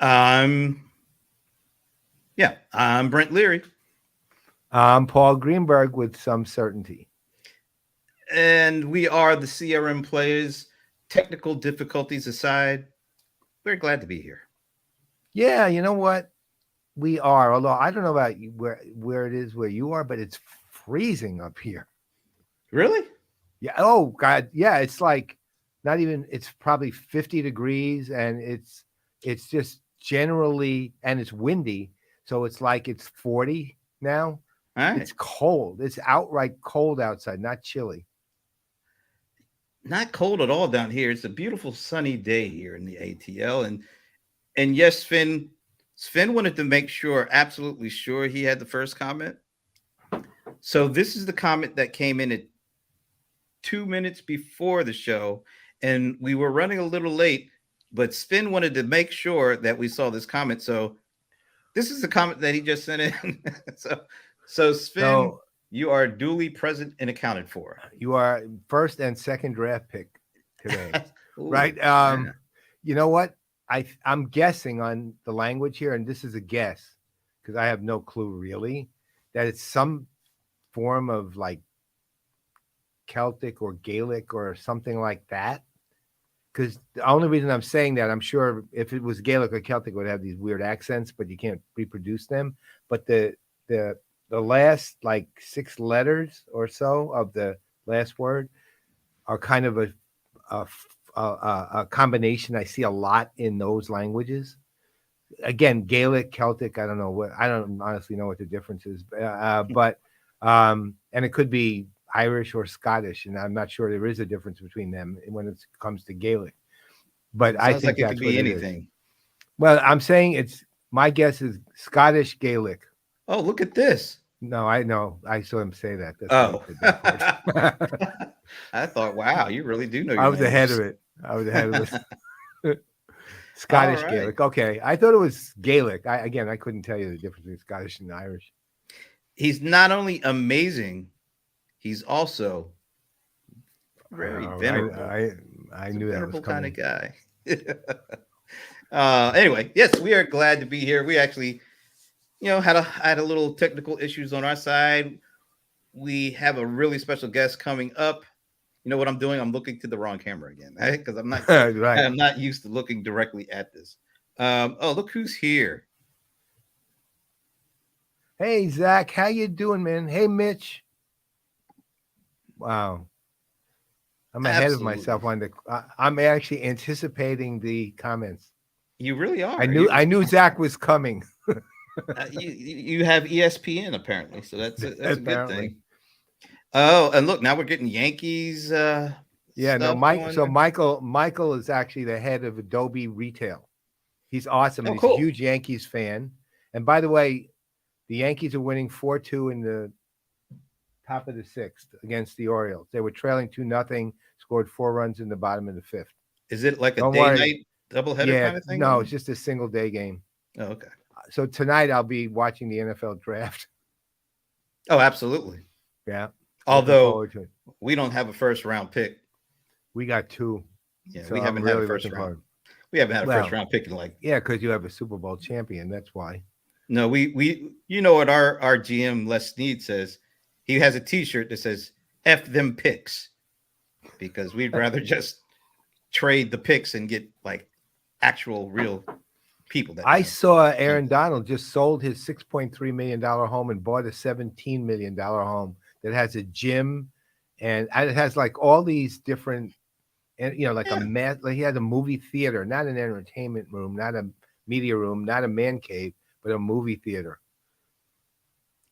I'm I'm Brent Leary, I'm Paul Greenberg with some certainty. and we are the CRM Players. Technical difficulties aside, we're glad to be here. Yeah, you know what? We are. Although I don't know about where it is where you are, but it's freezing up here. Really? Yeah. Oh God. Yeah. It's like not even. It's probably 50 degrees, and it's just generally, and it's windy, so it's like it's 40 now. All right. It's cold. It's outright cold outside, not chilly. Not cold at all down here. It's a beautiful sunny day here in the ATL, and yes, Sven wanted to make sure, absolutely sure, he had the first comment. So this is the comment that came in at 2 minutes before the show, and we were running a little late, but Sven wanted to make sure that we saw this comment. So this is the comment that he just sent in. so Sven, So you are duly present and accounted for. you are first and second draft pick today, Ooh, right? yeah. You know what? I'm guessing on the language here, and this is a guess because I have no clue really, that it's some form of like Celtic or Gaelic or something like that. Because the only reason I'm saying that, I'm sure if it was Gaelic or Celtic, it would have these weird accents, but you can't reproduce them. But the the last like 6 letters or so of the last word are kind of a, a combination I see a lot in those languages. Again, Gaelic, Celtic, I don't know what, I don't honestly know what the difference is, but and it could be Irish or Scottish, and I'm not sure there is a difference between them when it comes to Gaelic. But It I sounds think like it could that's what be it is. anything. Well, I'm saying it's my guess is Scottish Gaelic. Oh, look at this. No, I know. I saw him say that. That's why I Oh. said that part. I thought, wow, you really do know I your was ahead of languages. it. I was ahead of this. All Scottish right. Gaelic. Okay. I thought it was Gaelic. I couldn't tell you the difference between Scottish and Irish. He's not only amazing, he's also very I venerable. I I He's a knew that was venerable kind of coming. guy. Anyway, yes, we are glad to be here. We actually, had a little technical issues on our side. We have a really special guest coming up. You know what I'm doing? I'm looking to the wrong camera again, right? Because Right. I'm not used to looking directly at this. Oh, look who's here. Hey Zach, how you doing, man? Hey Mitch. Wow. I'm ahead of Absolutely. myself on the. I'm actually anticipating the comments. You really I are. knew I knew Zach was coming. You have ESPN apparently, so that's a good Apparently. thing. Oh, and look, now we're getting Yankees Yeah, no, stuff Mike. going So there. Michael is actually the head of Adobe Retail. He's awesome, Oh, and he's a cool. huge Yankees fan. And by the way, the Yankees are winning 4-2 in the top of the sixth against the Orioles. They were trailing 2-0, scored 4 runs in the bottom of the fifth. Is it like a Don't day worry. night doubleheader Yeah, kind of thing no, going it's on? just a single day game. Oh, okay. So tonight I'll be watching the NFL draft. Oh, absolutely. Yeah, looking Although forward to it. we don't have a first round pick. We got two, Yeah, so we I'm haven't had a really first looking round. forward. We haven't had a first Well, round pick in like yeah, because you have a Super Bowl champion. That's why. no. We you know what our GM Les Snead says. He has a T-shirt that says "F them picks" because we'd rather just trade the picks and get like actual real people that I have saw Aaron something. Donald just sold his $6.3 million home and bought a $17 million home that has a gym, and it has like all these different, and like a Yeah, man. Like he has a movie theater, not an entertainment room, not a media room, not a man cave, but a movie theater.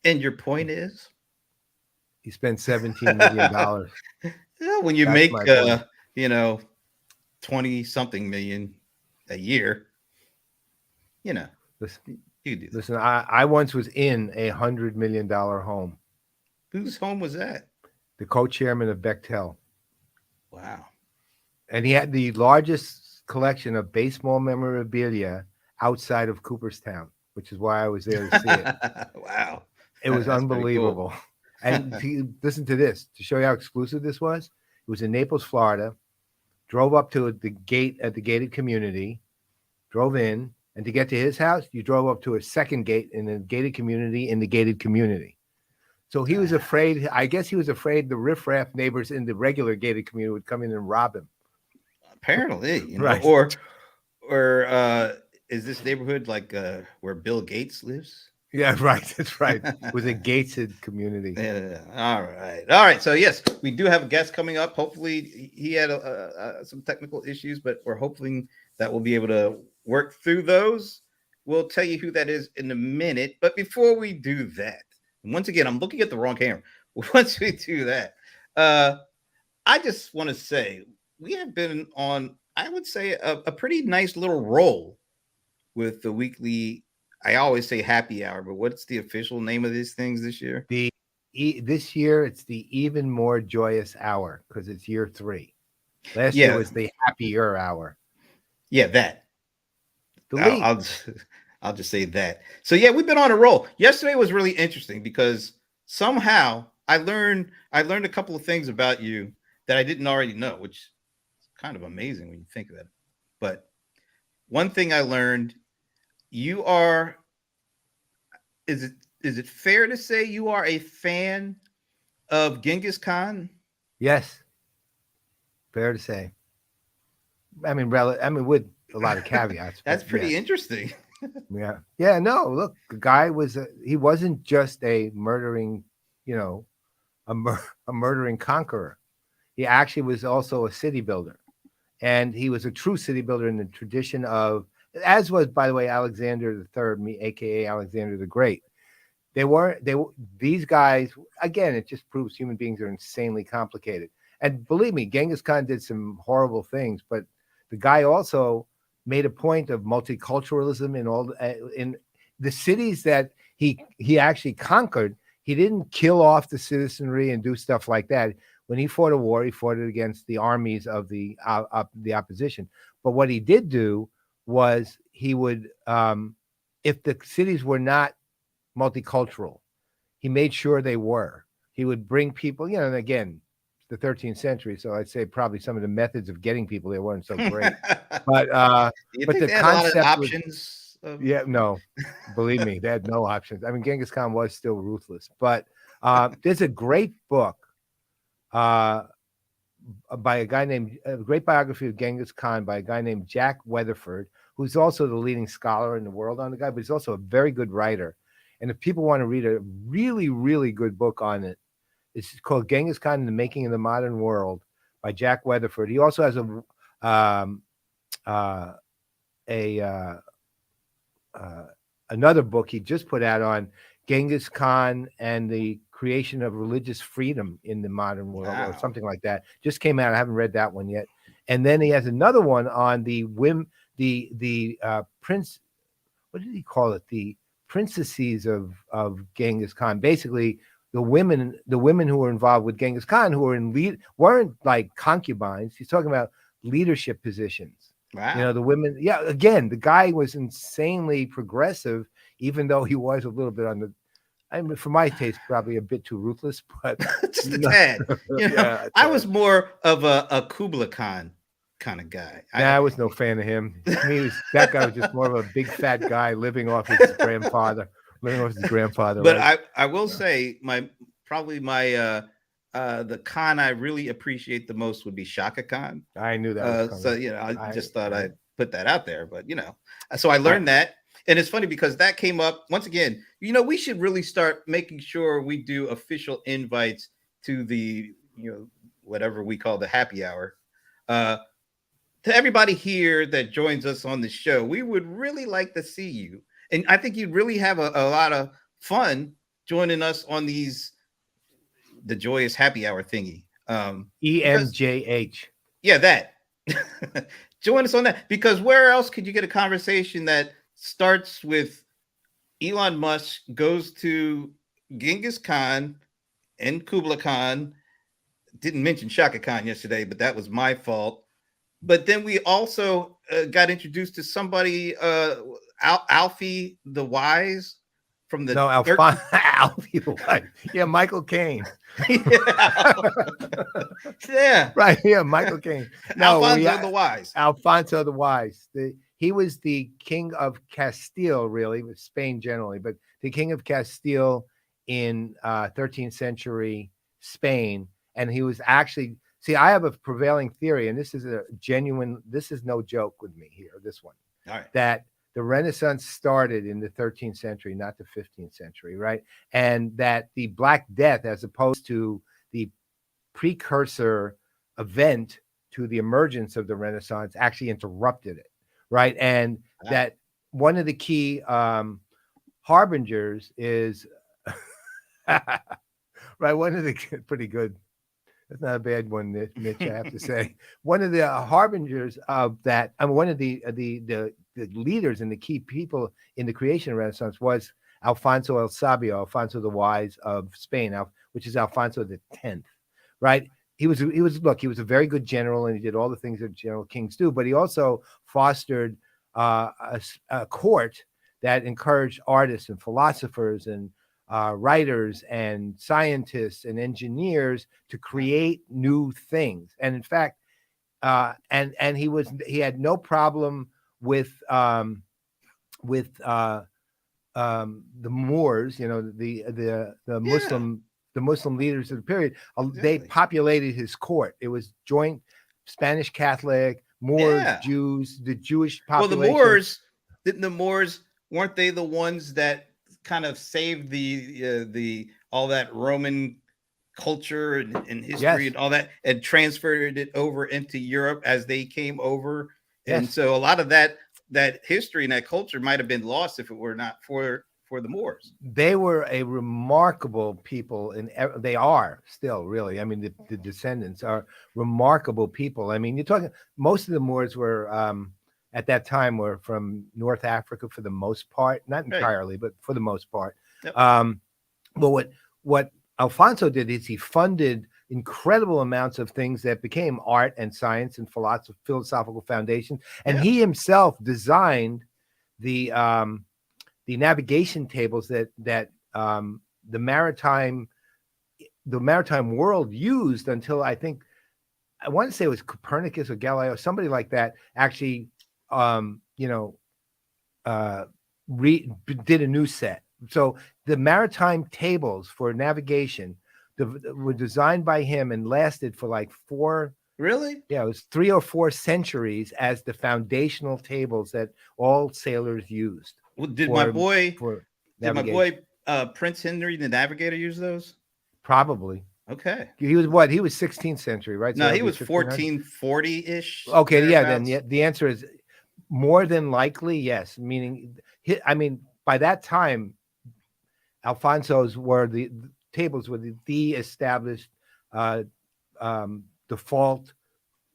and your point is, He spent $17 million. yeah, when you That's make my point. you know 20 something million a year, you know Listen, you do that. listen. I once was in $100 million home. Whose home was that? The co-chairman of Bechtel, Wow. and he had the largest collection of baseball memorabilia outside of Cooperstown, which is why I was there to see it. Wow. It was That's pretty cool. unbelievable. And listen to this to show you how exclusive this was. It was in Naples, Florida. Drove up to the gate at the gated community. Drove in. And to get to his house, you drove up to a second gate in a gated community in the gated community. So he was afraid. I guess he was afraid the riffraff neighbors in the regular gated community would come in and rob him. Apparently, Right. or is this neighborhood like where Bill Gates lives? Yeah, right. That's right. It was a gated community. Yeah. All right. So yes, we do have a guest coming up. Hopefully, he had some technical issues, but we're hoping that we'll be able to work through those. We'll tell you who that is in a minute. But before we do that, once again, I'm looking at the wrong camera. Once we do that, I just want to say we have been on, I would say, a pretty nice little roll with the weekly. I always say happy hour, but what's the official name of these things this year? This year it's the even more joyous hour because it's year 3. Last year was the happier hour. Yeah, that. I'll just say that. So yeah, we've been on a roll. Yesterday was really interesting because somehow I learned a couple of things about you that I didn't already know, which is kind of amazing when you think of it. But one thing I learned, you are, is it fair to say you are a fan of Genghis Khan? Yes. Fair to say. I mean, with a lot of caveats. That's pretty interesting. Yeah. Yeah. No, look, the guy he wasn't just a murdering, a murdering conqueror. He actually was also a city builder. And he was a true city builder in the tradition of, as was, by the way, Alexander III, aka Alexander the Great. These guys, again, it just proves human beings are insanely complicated. And believe me, Genghis Khan did some horrible things, but the guy also made a point of multiculturalism in the cities that he actually conquered. He didn't kill off the citizenry and do stuff like that. When he fought a war, he fought it against the armies of the opposition. But what he did do was he would, if the cities were not multicultural, he made sure they were. He would bring people, and again, the 13th century, so I'd say probably some of the methods of getting people there weren't so great. But the concept, a lot of options. Yeah, no, believe me, they had no options. I mean, Genghis Khan was still ruthless. But there's a great book by a great biography of Genghis Khan by a guy named Jack Weatherford, who's also the leading scholar in the world on the guy, but he's also a very good writer. And if people want to read a really, really good book on it, it's called Genghis Khan and the Making of the Modern World by Jack Weatherford. He also has another book he just put out on Genghis Khan and the creation of religious freedom in the modern world, or something like that. Just came out. I haven't read that one yet. And then he has another one on the prince. What did he call it? The princesses of Genghis Khan. Basically, the women who were involved with Genghis Khan, who were weren't like concubines. He's talking about leadership positions. Wow. The women. Yeah. Again, the guy was insanely progressive, even though he was a little bit on the. I mean, for my taste, probably a bit too ruthless, but just a tad. I was more of a Kublai Khan kind of guy. I was no fan of him. To me, that guy was just more of a big fat guy living off his grandfather. But right? I will say the Khan I really appreciate the most would be Shaka Khan. I knew that. So I just thought I'd put that out there. But so I learned that. And it's funny because that came up once again. We should really start making sure we do official invites to the whatever we call the happy hour. To everybody here that joins us on the show, we would really like to see you. And I think you'd really have a lot of fun joining us on the joyous happy hour thingy. EMJH. Yeah, that. Join us on that, because where else could you get a conversation that starts with Elon Musk goes to Genghis Khan and Kublai Khan. Didn't mention Shaka Khan yesterday, but that was my fault. But then we also got introduced to somebody, Alfie the Wise from the Alfie the Wise. Yeah, Michael Caine. Yeah. Right. Yeah, Michael Caine. No, Alfonso the Wise. Alfonso the Wise. he was the king of Castile, really, with Spain generally, but the king of Castile in 13th century Spain. And he was actually, see, I have a prevailing theory, and this is a genuine, this is no joke with me here, this one, All right. that the Renaissance started in the 13th century, not the 15th century, right? And that the Black Death, as opposed to the precursor event to the emergence of the Renaissance, actually interrupted it, right? And Ah, that one of the key harbingers is, right? One of the pretty good. That's not a bad one, Mitch. I have to say, one of the harbingers of that. I mean, one of the leaders and the key people in the creation of Renaissance was Alfonso el Sabio, Alfonso the Wise of Spain, which is Alfonso the Tenth, right? He was look, he was a very good general, and he did all the things that general kings do. But he also fostered a court that encouraged artists and philosophers and writers and scientists and engineers to create new things. And in fact, and he had no problem with with uh, the Moors, the yeah, Muslim leaders of the period. They exactly. populated his court. It was joint Spanish Catholic, Moors, Yeah. Jews, the Jewish Well, the population. Moors didn't the Moors weren't they the ones that kind of saved the all that Roman culture and history Yes, and all that and transferred it over into Europe as they came over. And yes. so a lot of that history and that culture might have been lost if it were not for the Moors. They were a remarkable people, and they are still really. I mean, the descendants are remarkable people. I mean, you're talking, most of the Moors were at that time were from North Africa for the most part, not Right. entirely, but for the most part. Yep. Um, but what Alfonso did is he funded incredible amounts of things that became art and science and philosophical foundations, and Yeah. he himself designed the um, the navigation tables that the maritime world used until, I think, I want to say it was Copernicus or Galileo, somebody like that, actually um, you know uh, did a new set. So the maritime tables for navigation were designed by him and lasted for like Really? yeah, it was 3 or 4 centuries as the foundational tables that all sailors used Well, for for did my navigation. boy Prince Henry the Navigator use those? Probably. Okay. He was what? He was 16th century, right? So No, that he would be was 1500. 1440-ish Okay, yeah, then thereabouts. yeah, the answer is more than likely yes. Meaning, I mean, by that time, Alfonso's were the tables were the established uh, default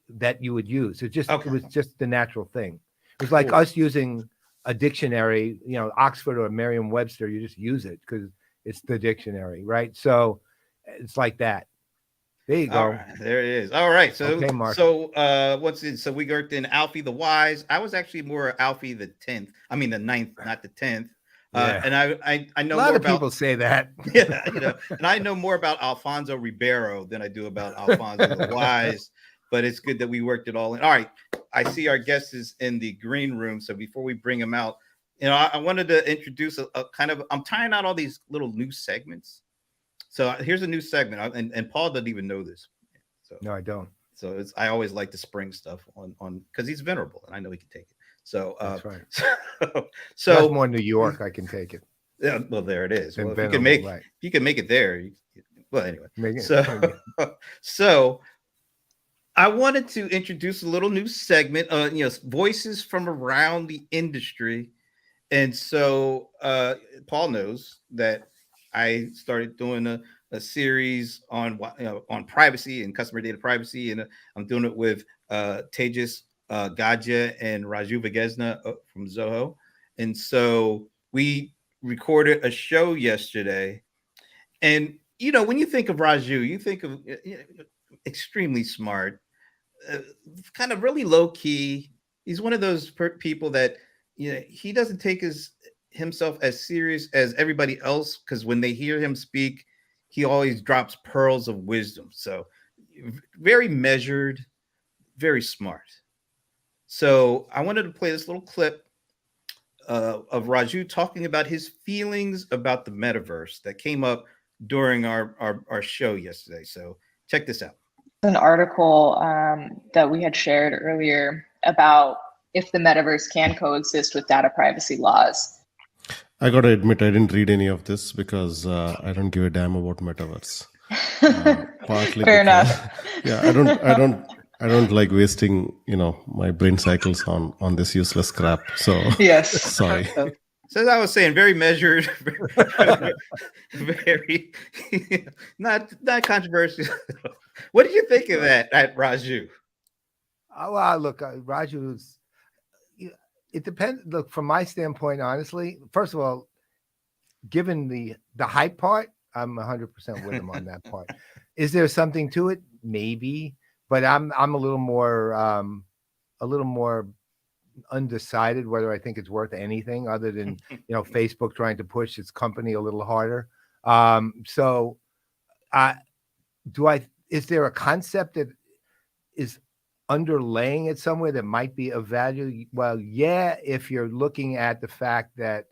that you would use. It Okay. was just the natural thing. It was like Cool. us using a dictionary, Oxford or Merriam-Webster. You just use it because it's the dictionary, right? So it's like that. There you All go. right, there it is. All right, Okay, Mark. what's it? So we worked in Alfie the Wise. I was actually more Alfie the 10th. I mean the ninth, not the 10th. Yeah. And I A know lot more of about people say that. yeah, and I know more about Alfonso Ribeiro than I do about Alfonso the Wise. But it's good that we worked it all in. All right, I see our guest is in the green room. So before we bring him out, I wanted to introduce a kind of. I'm trying out all these little new segments. So here's a new segment, and Paul doesn't even know this. So No, I don't. I always like to spring stuff on because he's venerable and I know he can take it. So That's right. so, That's so more New York. I can take it. yeah, well there it is. Than Well, venerable, right? if you can make it there, well anyway. Make it. So so I wanted to introduce a little new segment, voices from around the industry. And so Paul knows that I started doing a series on on privacy and customer data privacy, and I'm doing it with Tejas Gadja and Raju Vagesna from Zoho. And so we recorded a show yesterday, and when you think of Raju, you think of extremely smart, uh, kind of really low key. He's one of those people that he doesn't take himself as serious as everybody else because when they hear him speak, he always drops pearls of wisdom. So very measured, very smart. So I wanted to play this little clip of Raju talking about his feelings about the metaverse that came up during our show yesterday. So check this out. An article that we had shared earlier about if the metaverse can coexist with data privacy laws. I got to admit, I didn't read any of this because I don't give a damn about metaverse. Partly Fair because, enough. yeah, I don't like wasting, my brain cycles on this useless crap. So Yes. sorry. So as I was saying, very measured, very not controversial. What did you think of that, Raju? Well, look, Raju's. It depends. Look, from my standpoint, honestly, first of all, given the hype part, I'm 100% with him on that part. Is there something to it? Maybe, but I'm a little more undecided whether I think it's worth anything other than Facebook trying to push its company a little harder. So, is there a concept that is underlaying it somewhere that might be of value? Well, yeah, if you're looking at the fact that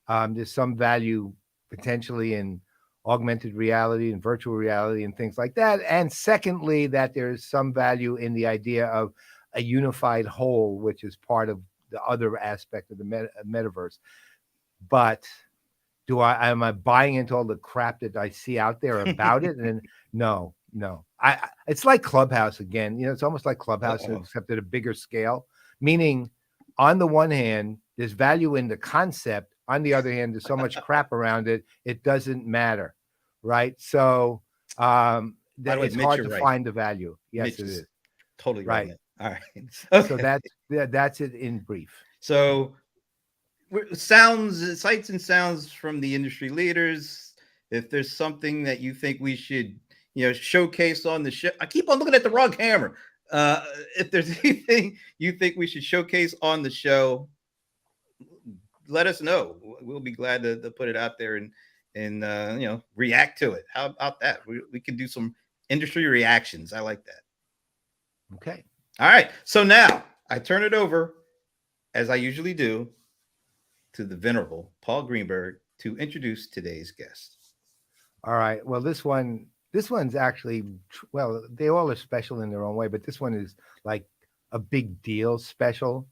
there's some value potentially in augmented reality and virtual reality and things like that. And secondly, that there's some value in the idea of a unified whole, which is part of the other aspect of the metaverse. But am I buying into all the crap that I see out there about it? And no. It's like Clubhouse again. It's almost like Clubhouse, except at a bigger scale. Meaning, on the one hand, there's value in the concept. On the other hand, there's so much crap around it, it doesn't matter, right? So it's hard to find the value. Yes, Mitch, it is. Totally right. All right. Okay. So that's it in brief. So sights and sounds from the industry leaders. If there's something that you think we should showcase on the show. I keep on looking at the wrong camera. If there's anything you think we should showcase on the show, let us know. We'll be glad to put it out there and react to it. How about that? We can do some industry reactions. I like that. Okay. All right. So now I turn it over, as I usually do, to the venerable Paul Greenberg to introduce today's guest. All right. Well, this one's actually, well, they all are special in their own way, but this one is like a big deal special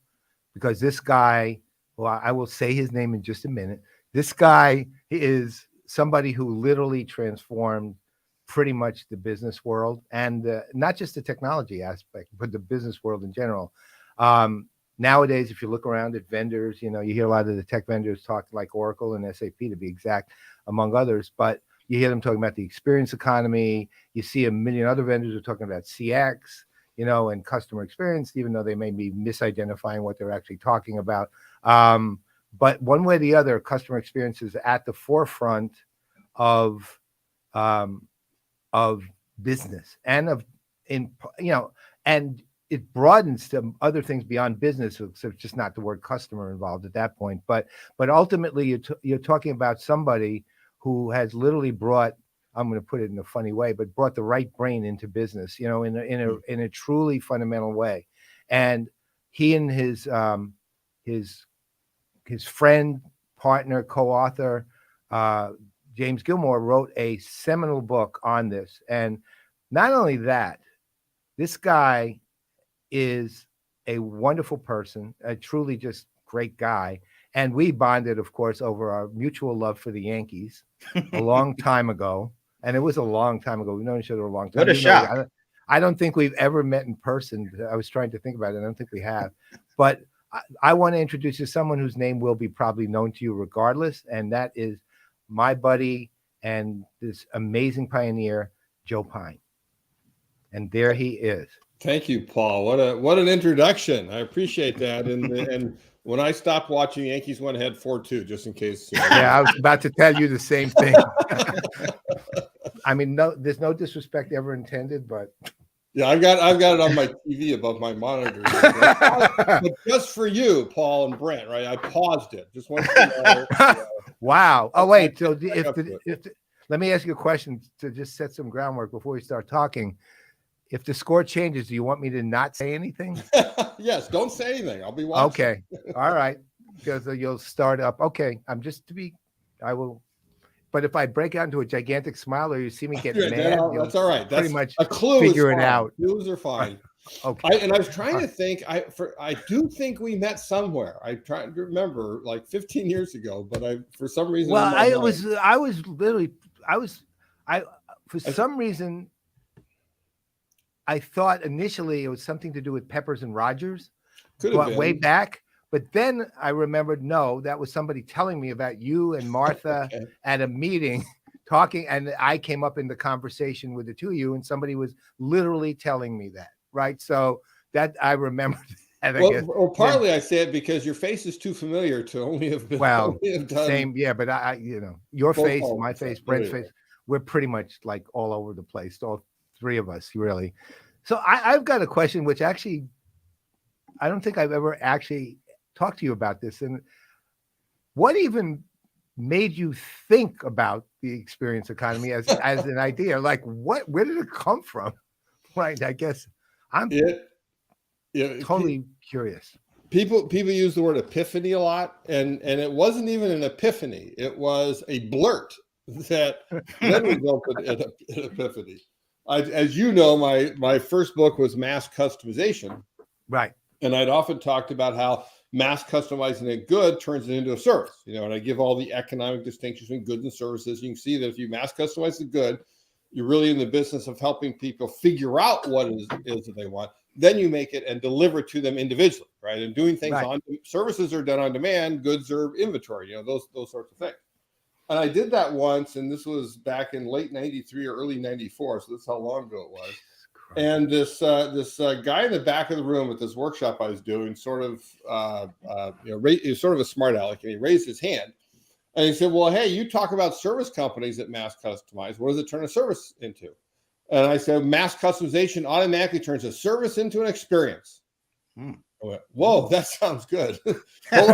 because this guy, well, I will say his name in just a minute. This guy is somebody who literally transformed pretty much the business world and not just the technology aspect, but the business world in general. Nowadays, if you look around at vendors, you hear a lot of the tech vendors talk like Oracle and SAP to be exact, among others, but you hear them talking about the experience economy. You see a million other vendors who are talking about CX, and customer experience, even though they may be misidentifying what they're actually talking about. But one way or the other, customer experience is at the forefront of business and and it broadens to other things beyond business. So it's just not the word customer involved at that point. But ultimately, you're talking about somebody who has literally brought, I'm going to put it in a funny way, but brought the right brain into business, in a truly fundamental way. And he and his friend, partner, co-author, James Gilmore, wrote a seminal book on this. And not only that, this guy is a wonderful person, a truly just great guy. And we bonded, of course, over our mutual love for the Yankees a long time ago. And it was a long time ago. We've known each other a long time. What a shock. I don't think we've ever met in person. I was trying to think about it. I don't think we have. But I want to introduce you to someone whose name will be probably known to you regardless. And that is my buddy and this amazing pioneer, Joe Pine. And there he is. Thank you, Paul. What an introduction. I appreciate that. And when I stopped watching, Yankees went ahead 4-2, just in case. Yeah, I was about to tell you the same thing. I mean, there's no disrespect ever intended, but yeah, I've got it on my TV above my monitor. But just for you, Paul and Brent, right? I paused it. Just want to know. Wow. Oh, wait. So let me ask you a question to just set some groundwork before we start talking. if the score changes, do you want me to not say anything? Yes, don't say anything. I'll be watching. Okay. All right. Because you'll start up. Okay. I will. But if I break out into a gigantic smile or you see me get mad, that's all right. That's pretty much a clue. figure it out. Clues are fine. Okay. And I was trying to think. I do think we met somewhere. I tried to remember, like 15 years ago, but for some reason. Well, for some reason, I thought initially it was something to do with Peppers and Rogers, but way back. But then I remembered, no, that was somebody telling me about you and Martha at a meeting talking. And I came up in the conversation with the two of you, and somebody was literally telling me that. Right. So that I remember that. Well, partly I say it because your face is too familiar to only have been. Well, same. Yeah. But your face, my face, Brent's face, we're pretty much like all over the place. All three of us, really. So I've got a question, which actually, I don't think I've ever actually talked to you about this. And what even made you think about the experience economy as an idea? Like where did it come from? Right. I guess I'm totally curious. People use the word epiphany a lot, and it wasn't even an epiphany. It was a blurt that then resulted in an epiphany. As you know, my first book was mass customization. Right. And I'd often talked about how mass customizing a good turns it into a service, and I give all the economic distinctions between goods and services. You can see that if you mass customize the good, you're really in the business of helping people figure out what it is that they want. Then you make it and deliver it to them individually, right? And doing things on services are done on demand, goods are inventory, those sorts of things. And I did that once, and this was back in late 93 or early 94, so that's how long ago it was. And this guy in the back of the room at this workshop I was doing, he was sort of a smart aleck, and he raised his hand, and he said, "Well, hey, you talk about service companies that mass customize. What does it turn a service into?" And I said, "Mass customization automatically turns a service into an experience." I went, "Whoa, that sounds good." I'm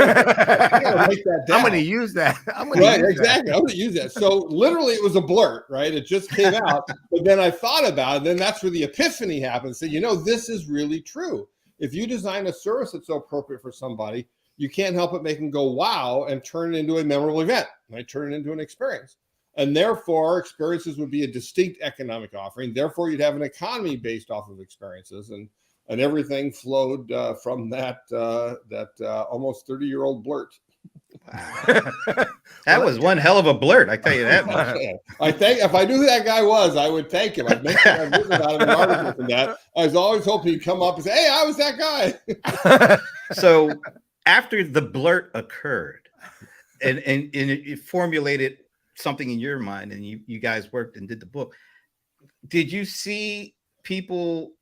going to use that. Exactly. I'm going to use that. So literally it was a blurt, right? It just came out. But then I thought about it. And then that's where the epiphany happened. So, this is really true. If you design a service that's so appropriate for somebody, you can't help but make them go, wow, and turn it into a memorable event. Right? Turn it into an experience. And therefore, experiences would be a distinct economic offering. Therefore, you'd have an economy based off of experiences. And everything flowed from that almost 30-year-old blurt. That was one hell of a blurt, I tell you that much. I think if I knew who that guy was, I would thank him. I'd written about him in articles and that. I was always hoping he'd come up and say, "Hey, I was that guy." So after the blurt occurred, and it formulated something in your mind, and you guys worked and did the book, did you see people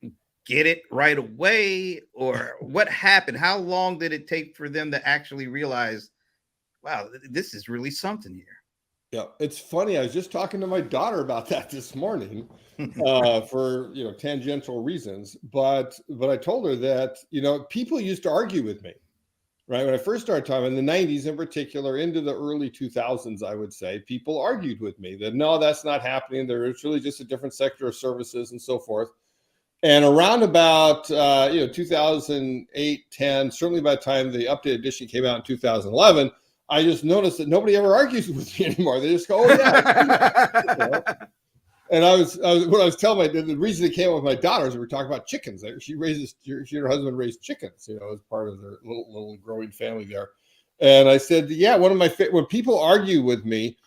get it right away, or what happened? How long did it take for them to actually realize, wow, this is really something here? Yeah, it's funny. I was just talking to my daughter about that this morning for tangential reasons. But I told her that people used to argue with me, right? When I first started talking in the 90s, in particular, into the early 2000s, I would say people argued with me that no, that's not happening. It's really just a different sector of services and so forth. And around about 2008, 10, certainly by the time the updated edition came out in 2011, I just noticed that nobody ever argues with me anymore. They just go, "Oh yeah." And I was telling the reason it came up with my daughter is we were talking about chickens. She and her husband raised chickens, as part of their little growing family there. And I said, yeah, when people argue with me,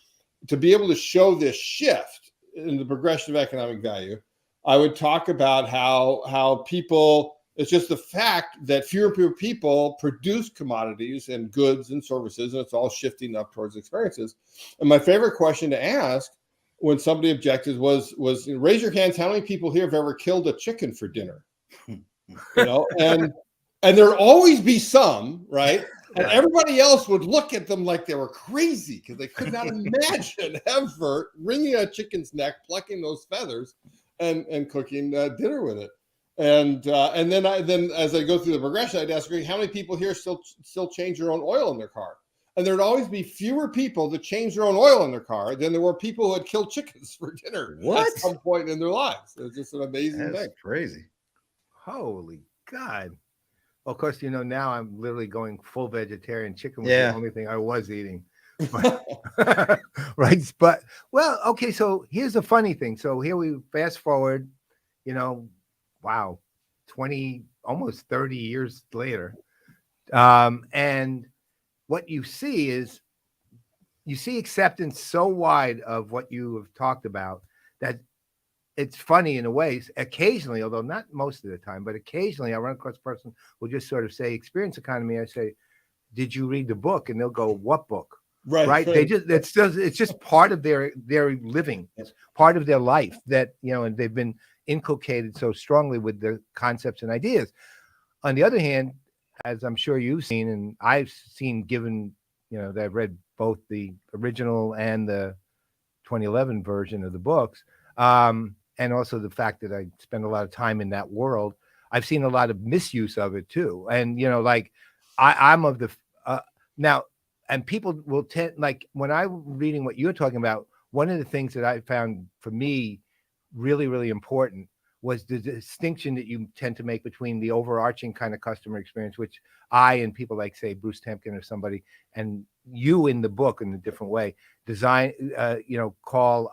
to be able to show this shift in the progression of economic value, I would talk about how people, it's just the fact that fewer and fewer people produce commodities and goods and services, and it's all shifting up towards experiences. And my favorite question to ask when somebody objected was raise your hands, how many people here have ever killed a chicken for dinner? And there'd always be some, right? And everybody else would look at them like they were crazy because they could not imagine ever wringing a chicken's neck, plucking those feathers, and cooking dinner with it. And then as I go through the progression, I'd ask, how many people here still change their own oil in their car? And there'd always be fewer people that changed their own oil in their car than there were people who had killed chickens for dinner What? at some point in their lives. It's just an amazing That's thing. crazy. Holy God. Well, of course, now I'm literally going full vegetarian. Chicken was Yeah. the only thing I was eating. But, right. But, well, okay. So here's the funny thing. So here we fast forward, wow, 20, almost 30 years later. And what you see is acceptance so wide of what you have talked about that it's funny in a way. Occasionally, although not most of the time, but occasionally I run across a person who just sort of say experience economy. I say, did you read the book? And they'll go, what book? Right. They just, it's just part of their living. It's part of their life that, and they've been inculcated so strongly with the concepts and ideas. On the other hand, as I'm sure you've seen, and I've seen, given, that I've read both the original and the 2011 version of the books, and also the fact that I spend a lot of time in that world, I've seen a lot of misuse of it too. And, I'm of the, now, and people will tend, like when I'm reading what you're talking about, one of the things that I found for me really, really important was the distinction that you tend to make between the overarching kind of customer experience, which I and people like, say, Bruce Temkin or somebody, and you in the book in a different way, design, call,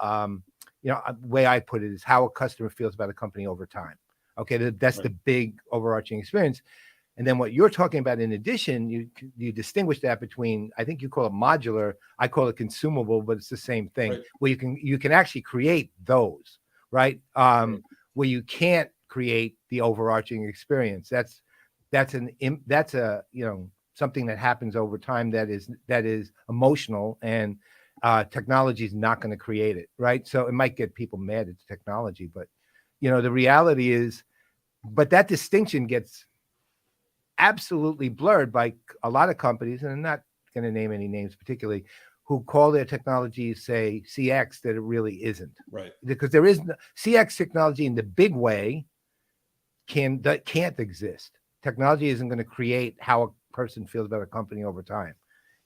the way I put it is how a customer feels about a company over time. Okay, that's right. The big overarching experience. And then what you're talking about, in addition, you distinguish that between, I think you call it modular, I call it consumable, but it's the same thing. Right. Where you can actually create those, right? Right. Where you can't create the overarching experience. That's a something that happens over time that is emotional, and technology is not going to create it, right? So it might get people mad at technology, but the reality is, but that distinction gets absolutely blurred by a lot of companies, and I'm not going to name any names particularly, who call their technology, say, CX, that it really isn't. Right. Because there is CX technology in the big way can't exist. Technology isn't going to create how a person feels about a company over time.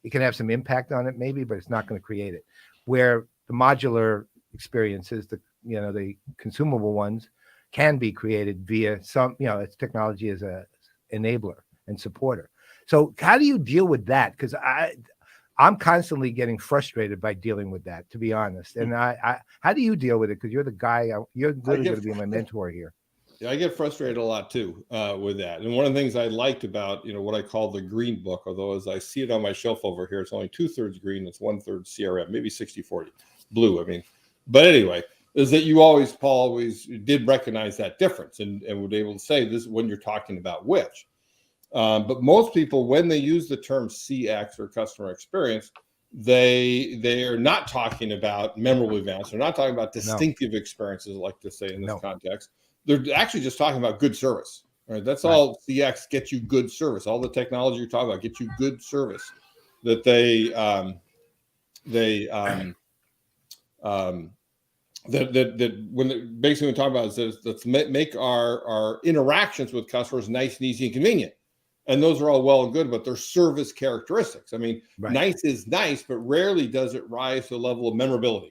It can have some impact on it maybe, but it's not going to create it. Where the modular experiences, the consumable ones, can be created via some, it's technology as a enabler and supporter. So how do you deal with that? Because I'm constantly getting frustrated by dealing with that, to be honest. And how do you deal with it? Because you're the guy, you're literally going to be my mentor here. Yeah, I get frustrated a lot too with that. And one of the things I liked about, what I call the green book, although as I see it on my shelf over here, it's only 2/3 green, it's 1/3 CRM, maybe 60-40 blue. I mean, but anyway, is that Paul always did recognize that difference and would be able to say this when you're talking about which. But most people, when they use the term CX or customer experience, they are not talking about memorable events. They're not talking about distinctive experiences, like to say in this context. They're actually just talking about good service. Right? That's all CX gets you, good service. All the technology you're talking about gets you good service. That that when basically what we're talking about is let's make our interactions with customers nice and easy and convenient. And those are all well and good, but they're service characteristics. I mean, nice is nice, but rarely does it rise to the level of memorability.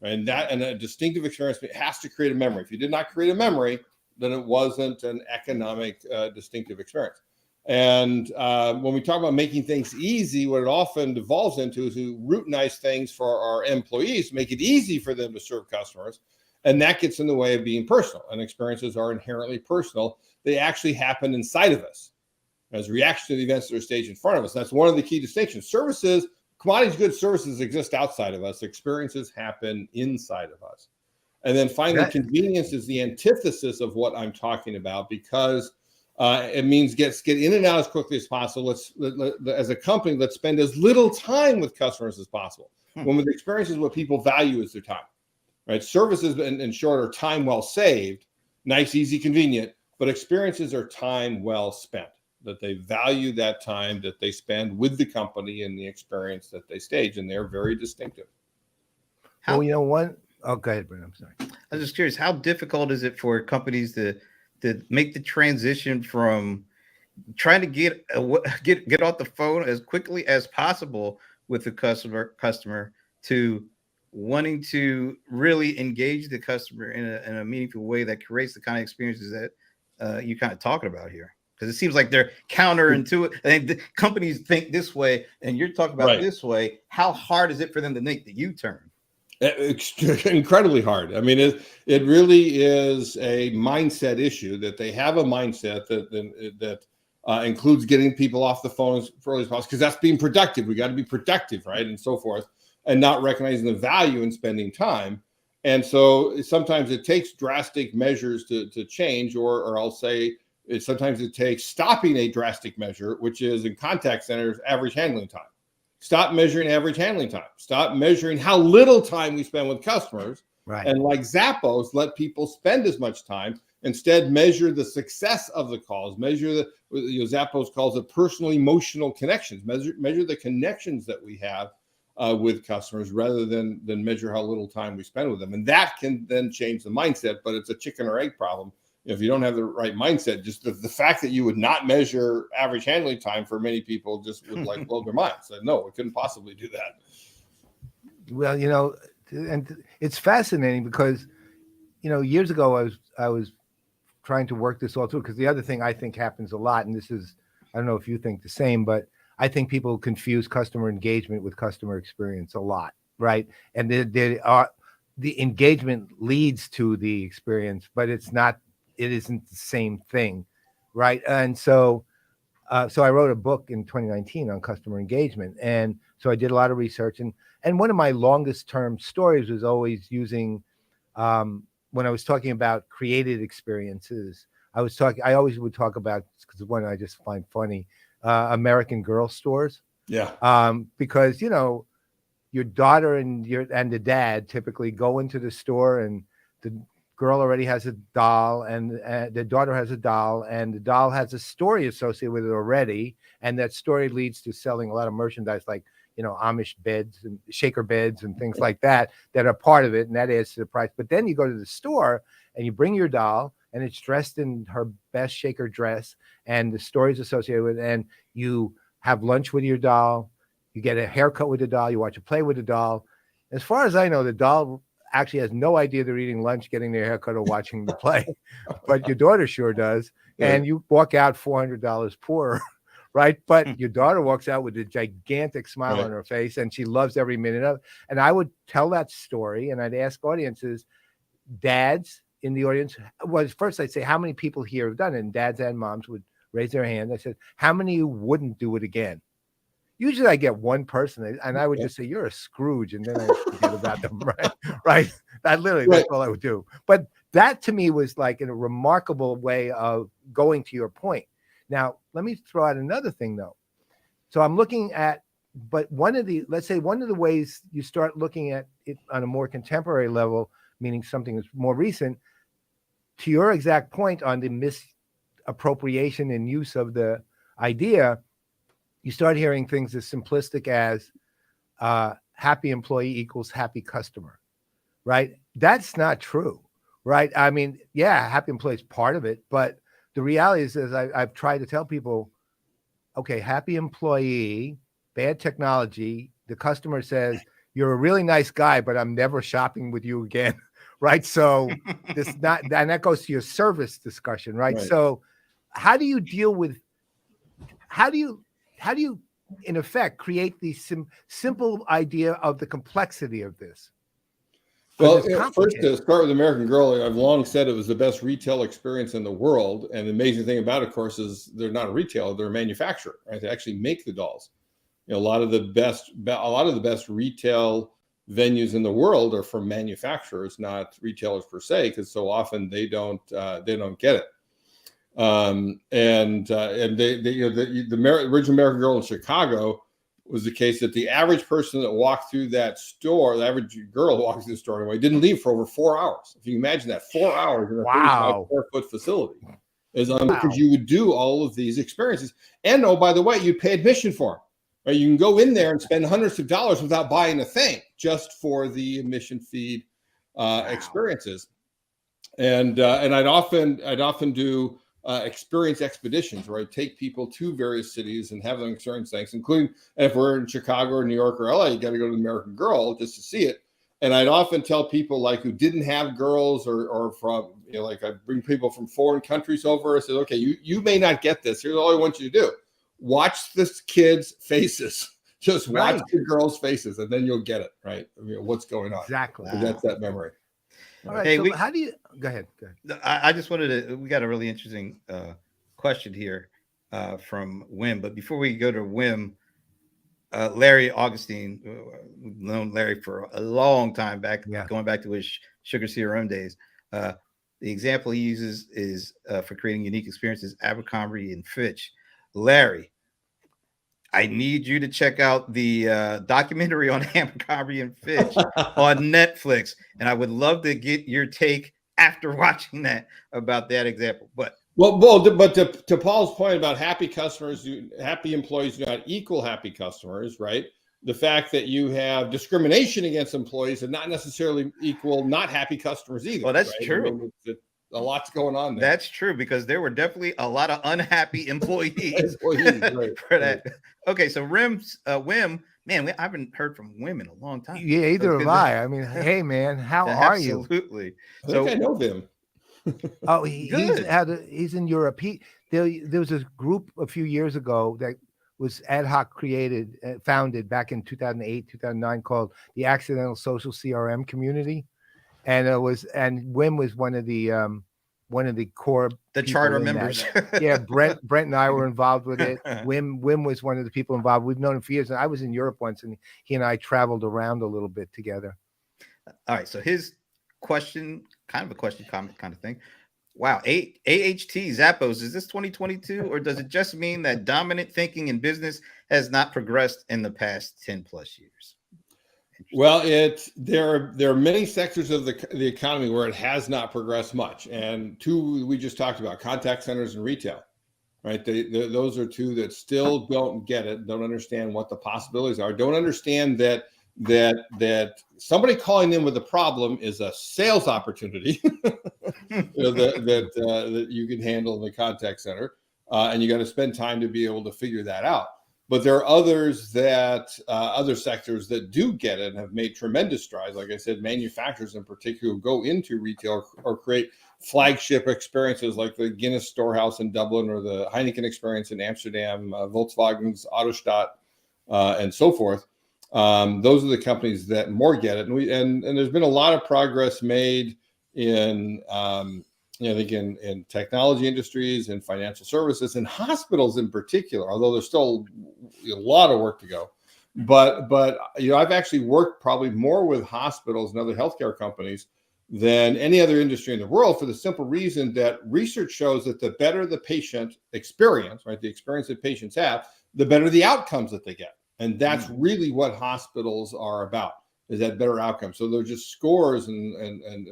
And a distinctive experience has to create a memory. If you did not create a memory, then it wasn't an economic distinctive experience. And when we talk about making things easy, what it often devolves into is to routinize things for our employees, make it easy for them to serve customers. And that gets in the way of being personal. And experiences are inherently personal. They actually happen inside of us as a reaction to the events that are staged in front of us. That's one of the key distinctions. Services, commodities, goods, services exist outside of us. Experiences happen inside of us. And then finally, convenience is the antithesis of what I'm talking about, because it means get in and out as quickly as possible. As a company, let's spend as little time with customers as possible. When with experiences, what people value is their time. Right? Services, in short, are time well saved, nice, easy, convenient, but experiences are time well spent. That they value that time that they spend with the company and the experience that they stage, and they're very distinctive. Well, oh, go ahead, Brent. I'm sorry. I was just curious, how difficult is it for companies to make the transition from trying to get off the phone as quickly as possible with the customer to wanting to really engage the customer in a meaningful way that creates the kind of experiences that you kind of talking about here. Because it seems like they're counterintuitive. And the companies think this way, and you're talking about this way. How hard is it for them to make the U-turn? Incredibly hard. I mean, it really is a mindset issue that they have a mindset that includes getting people off the phone as early as possible, because that's being productive. We got to be productive, right, and so forth, and not recognizing the value in spending time. And so sometimes it takes drastic measures to change, or I'll say sometimes it takes stopping a drastic measure, which is in contact centers, average handling time. Stop measuring average handling time. Stop measuring how little time we spend with customers. Right. And like Zappos, let people spend as much time. Instead, measure the success of the calls. Measure the, Zappos calls it personal emotional connections. Measure the connections that we have with customers, rather than measure how little time we spend with them. And that can then change the mindset, but it's a chicken or egg problem. If you don't have the right mindset, just the fact that you would not measure average handling time for many people just would like blow their minds. So, no, we couldn't possibly do that. Well, and it's fascinating because, years ago I was trying to work this all through, because the other thing I think happens a lot, and this is, I don't know if you think the same, but I think people confuse customer engagement with customer experience a lot, right? And the engagement leads to the experience, but it isn't the same thing, right? And so I wrote a book in 2019 on customer engagement, and so I did a lot of research, and one of my longest term stories was always using when I was talking about created experiences. I always would talk about, because one I just find funny, American Girl stores. Yeah. Because your daughter and the dad typically go into the store, and the girl already has a doll, and the daughter has a doll, and the doll has a story associated with it already, and that story leads to selling a lot of merchandise, like Amish beds and shaker beds and things like that are part of it, and that adds to the price. But then you go to the store and you bring your doll, and it's dressed in her best shaker dress, and the stories associated with it, and you have lunch with your doll, you get a haircut with the doll, you watch a play with the doll. As far as I know, the doll actually has no idea they're eating lunch, getting their haircut, or watching the play, but your daughter sure does. Yeah. And you walk out $400 poorer, right? But your daughter walks out with a gigantic smile on her face, and she loves every minute of it. And I would tell that story, and I'd ask audiences, dads in the audience, first I'd say, how many people here have done it? And dads and moms would raise their hand. I said, how many wouldn't do it again? Usually I get one person, and I would just say, you're a Scrooge, and then I forget about them, right? That's all I would do. But that to me was like in a remarkable way of going to your point. Now, let me throw out another thing, though. So I'm looking at, but one of the ways you start looking at it on a more contemporary level, meaning something that's more recent, to your exact point on the misappropriation and use of the idea, you start hearing things as simplistic as happy employee equals happy customer, right? That's not true, right? I mean, yeah, happy employee is part of it, but the reality is I've tried to tell people, okay, happy employee, bad technology. The customer says, you're a really nice guy, but I'm never shopping with you again, right? So and that goes to your service discussion, right? So how do you deal with, how do you in effect create the simple idea of the complexity of this? Well, first, to start with American Girl, I've long said it was the best retail experience in the world. And the amazing thing about it, of course, is they're not a retailer; they're a manufacturer. Right? They actually make the dolls. A lot of the best retail venues in the world are from manufacturers, not retailers per se, because so often they don't get it. And the original American Girl in Chicago was the case that the average person that walked through that store, the average girl who walked through the store anyway, didn't leave for over 4 hours. If you imagine that, 4 hours in a 35 square foot facility is because you would do all of these experiences. And oh, by the way, you'd pay admission for them. Right? You can go in there and spend hundreds of dollars without buying a thing, just for the admission fee experiences. And I'd often do experience expeditions, where I take people to various cities and have them experience things, including if we're in Chicago or New York or LA, you got to go to the American Girl just to see it. And I'd often tell people like who didn't have girls or from, like I bring people from foreign countries over. I said, okay, you may not get this. Here's all I want you to do. Watch this kid's faces. Just watch the girls' faces, and then you'll get it, right? What's going on. Exactly. Wow. That's that memory. All right. Hey, So how do you go ahead? I just wanted to, we got a really interesting question here from Wim. But before we go to Wim, Larry Augustine, we've known Larry for a long time back, going back to his Sugar CRM days. The example he uses is for creating unique experiences, Abercrombie and Fitch. Larry, I need you to check out the documentary on Abercrombie and Fitch on Netflix, and I would love to get your take after watching that about that example. But to Paul's point about happy customers, happy employees do not equal happy customers, right? The fact that you have discrimination against employees does not necessarily equal not happy customers either. Well, that's right? true. I mean, a lot's going on there. That's true, because there were definitely a lot of unhappy employees right, for that. Right. Okay, so Wim, man, I haven't heard from Wim in a long time. Yeah, either have I. I mean, hey, man, how are you? Absolutely. I think I know Wim. Oh, he's in Europe. There was a group a few years ago that was ad hoc founded back in 2008, 2009 called the Accidental Social CRM Community. And Wim was one of the core, the charter members. Yeah, Brent and I were involved with it. Wim was one of the people involved. We've known him for years. And I was in Europe once, and he and I traveled around a little bit together. All right. So his question, kind of a question comment kind of thing. Wow. AHT Zappos, is this 2022, or does it just mean that dominant thinking in business has not progressed in the past 10 plus years? Well, there are many sectors of the economy where it has not progressed much, and two we just talked about: contact centers and retail. Right? Those are two that still don't get it, don't understand what the possibilities are, don't understand that somebody calling in with a problem is a sales opportunity that you can handle in the contact center, and you got to spend time to be able to figure that out. But there are other sectors that do get it and have made tremendous strides. Like I said, manufacturers in particular go into retail or create flagship experiences like the Guinness Storehouse in Dublin or the Heineken experience in Amsterdam, Volkswagen's Autostadt, and so forth. Those are the companies that more get it. And there's been a lot of progress made in I think in technology industries and financial services and hospitals in particular, although there's still a lot of work to go. But I've actually worked probably more with hospitals and other healthcare companies than any other industry in the world, for the simple reason that research shows that the better the patient experience, right, the experience that patients have, the better the outcomes that they get. And that's really what hospitals are about, is that better outcome. So there's just scores and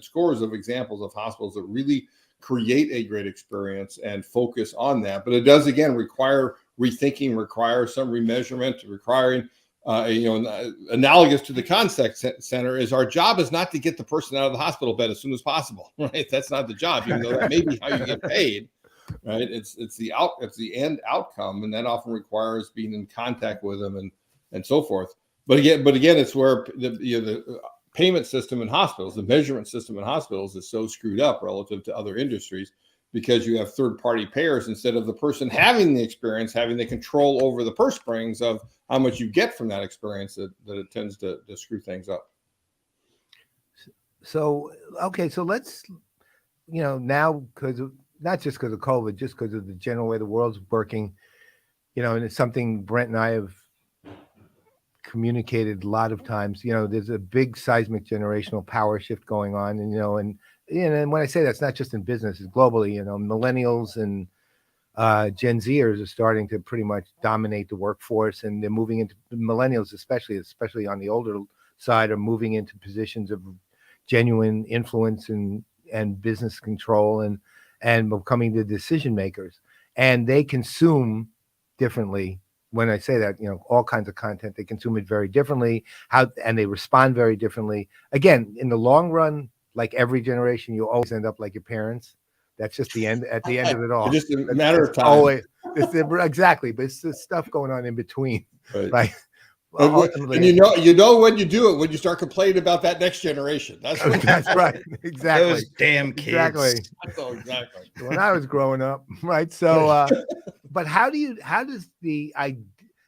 scores of examples of hospitals that really create a great experience and focus on that. But it does, again, require rethinking, require some remeasurement, requiring, analogous to the contact center, is our job is not to get the person out of the hospital bed as soon as possible, right? That's not the job, even though that may be how you get paid, right? It's the end outcome, and that often requires being in contact with them and so forth. But again, it's where the payment system in hospitals, the measurement system in hospitals is so screwed up relative to other industries, because you have third-party payers instead of the person having the experience, having the control over the purse strings of how much you get from that experience, that it tends to screw things up. So, okay, so let's, now, not just because of COVID, just because of the general way the world's working, and it's something Brent and I have communicated a lot of times. There's a big seismic generational power shift going on, and when I say that's not just in business, it's globally. Millennials and Gen Zers are starting to pretty much dominate the workforce, and they're moving into, millennials especially on the older side, are moving into positions of genuine influence and business control and becoming the decision makers. And they consume differently. When I say that, all kinds of content, they consume it very differently, and they respond very differently. Again, in the long run, like every generation, you always end up like your parents. That's just the end. At the end of it all, Just a matter of time. Always, exactly. But it's the stuff going on in between, right? And you know when you do it, when you start complaining about that next generation. That's right. Exactly. Those damn kids. Exactly. Exactly. When I was growing up, right? So, but how does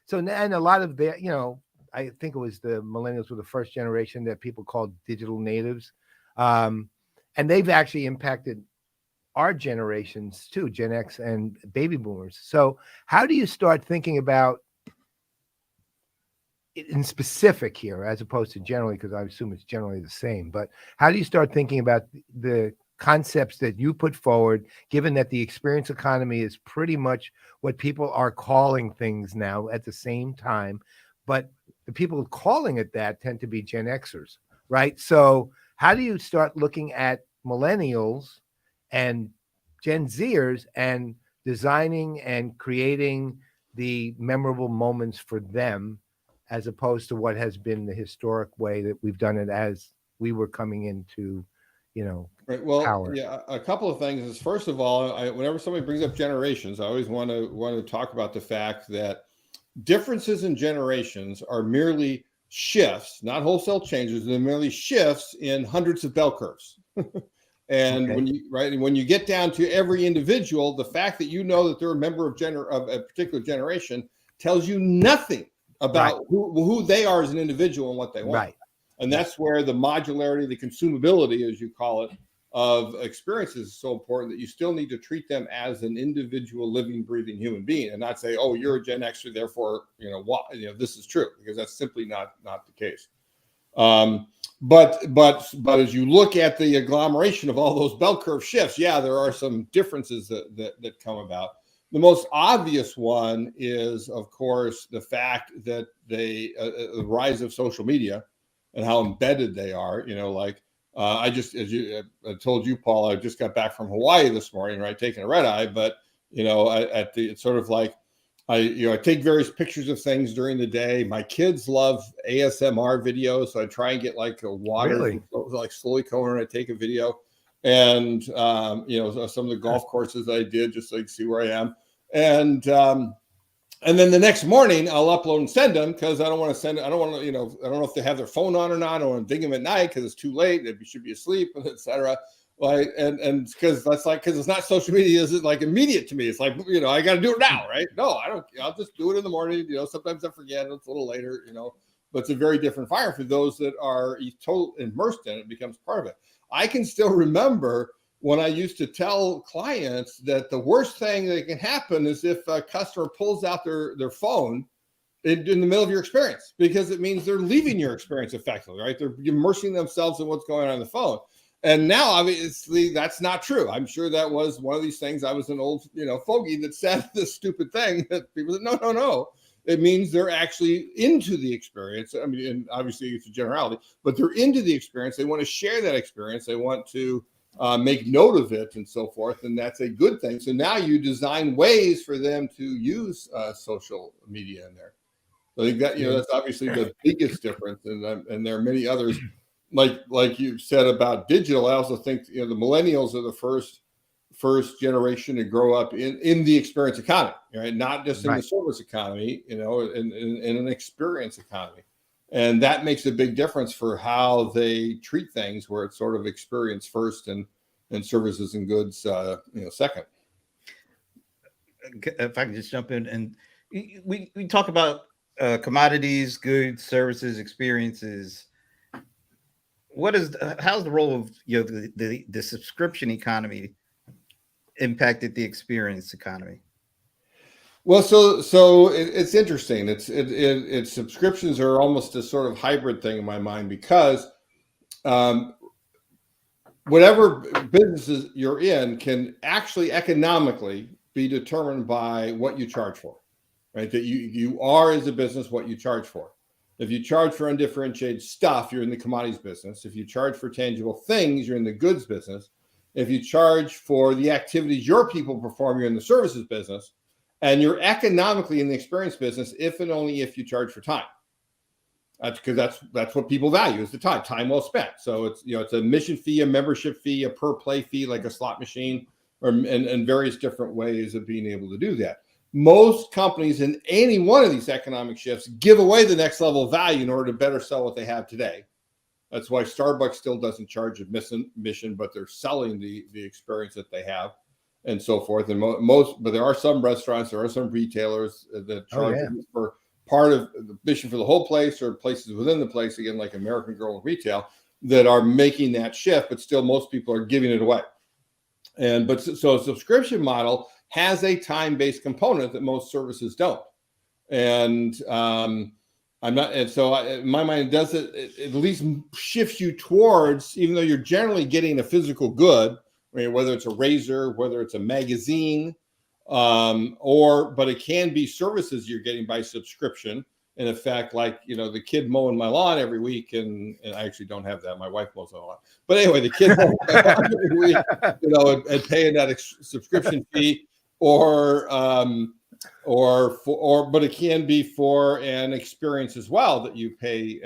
so and a lot of the, I think it was the millennials were the first generation that people called digital natives, and they've actually impacted our generations too, Gen X and baby boomers. So, how do you start thinking about in specific here, as opposed to generally, because I assume it's generally the same, but how do you start thinking about the concepts that you put forward, given that the experience economy is pretty much what people are calling things now at the same time, but the people calling it that tend to be Gen Xers, right? So how do you start looking at millennials and Gen Zers and designing and creating the memorable moments for them, as opposed to what has been the historic way that we've done it as we were coming into, Right. Well, power? yeah, a couple of things is, first of all, whenever somebody brings up generations, I always want to talk about the fact that differences in generations are merely shifts, not wholesale changes. They're merely shifts in hundreds of bell curves. And when you get down to every individual, the fact that that they're a member of a particular generation tells you nothing about who they are as an individual and what they want. Right. And that's where the modularity, the consumability, as you call it, of experiences is so important, that you still need to treat them as an individual, living, breathing human being, and not say, "Oh, you're a Gen Xer, therefore, this is true," because that's simply not the case. But as you look at the agglomeration of all those bell curve shifts, there are some differences that come about. The most obvious one is, of course, the fact that the rise of social media and how embedded they are. I told you, Paul, I just got back from Hawaii this morning, right, taking a red eye. But it's sort of like I take various pictures of things during the day. My kids love ASMR videos, so I try and get like a water, like slowly coming, and I take a video. And some of the golf courses I did, just so you can see where I am. And then the next morning I'll upload and send them, because I don't want to send it. I don't want to, I don't know if they have their phone on or not. I don't want to ding them at night because it's too late. They should be asleep, etc. Like, and because it's not social media, is it like immediate to me? It's like, I got to do it now, right? No, I don't. I'll just do it in the morning. Sometimes I forget. It's a little later, but it's a very different fire for those that are totally immersed in it. It becomes part of it. I can still remember when I used to tell clients that the worst thing that can happen is if a customer pulls out their phone in the middle of your experience, because it means they're leaving your experience effectively, right? They're immersing themselves in what's going on the phone. And now, obviously, that's not true. I'm sure that was one of these things. I was an old, fogey that said this stupid thing that people said, no. It means they're actually into the experience. I mean, and obviously it's a generality, but they're into the experience. They want to share that experience. They want to make note of it and so forth. And that's a good thing. So now you design ways for them to use social media in there. So I think that, that's obviously the biggest difference. And there are many others, like you said about digital. I also think, the millennials are the first generation to grow up in the experience economy, right? Not just in the service economy, in an experience economy. And that makes a big difference for how they treat things, where it's sort of experience first and services and goods, second. If I can just jump in, and we talk about commodities, goods, services, experiences. How's the role of the subscription economy impacted the experience economy? Well, so it's interesting. It's subscriptions are almost a sort of hybrid thing in my mind, because whatever businesses you're in can actually economically be determined by what you charge for, right? That you are, as a business, what you charge for. If you charge for undifferentiated stuff, you're in the commodities business. If you charge for tangible things, you're in the goods business. If you charge for the activities your people perform, you're in the services business. And you're economically in the experience business if and only if you charge for time. That's because that's what people value, is the time well spent. So it's it's a admission fee, a membership fee, a per play fee, like a slot machine, and various different ways of being able to do that. Most companies in any one of these economic shifts give away the next level of value in order to better sell what they have today. That's why Starbucks still doesn't charge admission, but they're selling the experience that they have and so forth. And but there are some restaurants, there are some retailers that charge for part of the mission for the whole place or places within the place, again, like American Girl Retail, that are making that shift, but still most people are giving it away. So a subscription model has a time-based component that most services don't. And in my mind, does it at least shifts you towards, even though you're generally getting a physical good, right, whether it's a razor, whether it's a magazine, but it can be services you're getting by subscription. In effect, like, the kid mowing my lawn every week, and I actually don't have that. My wife mows my lawn. But anyway, the kid mowing my lawn every week, and paying that subscription fee, but it can be for an experience as well that you pay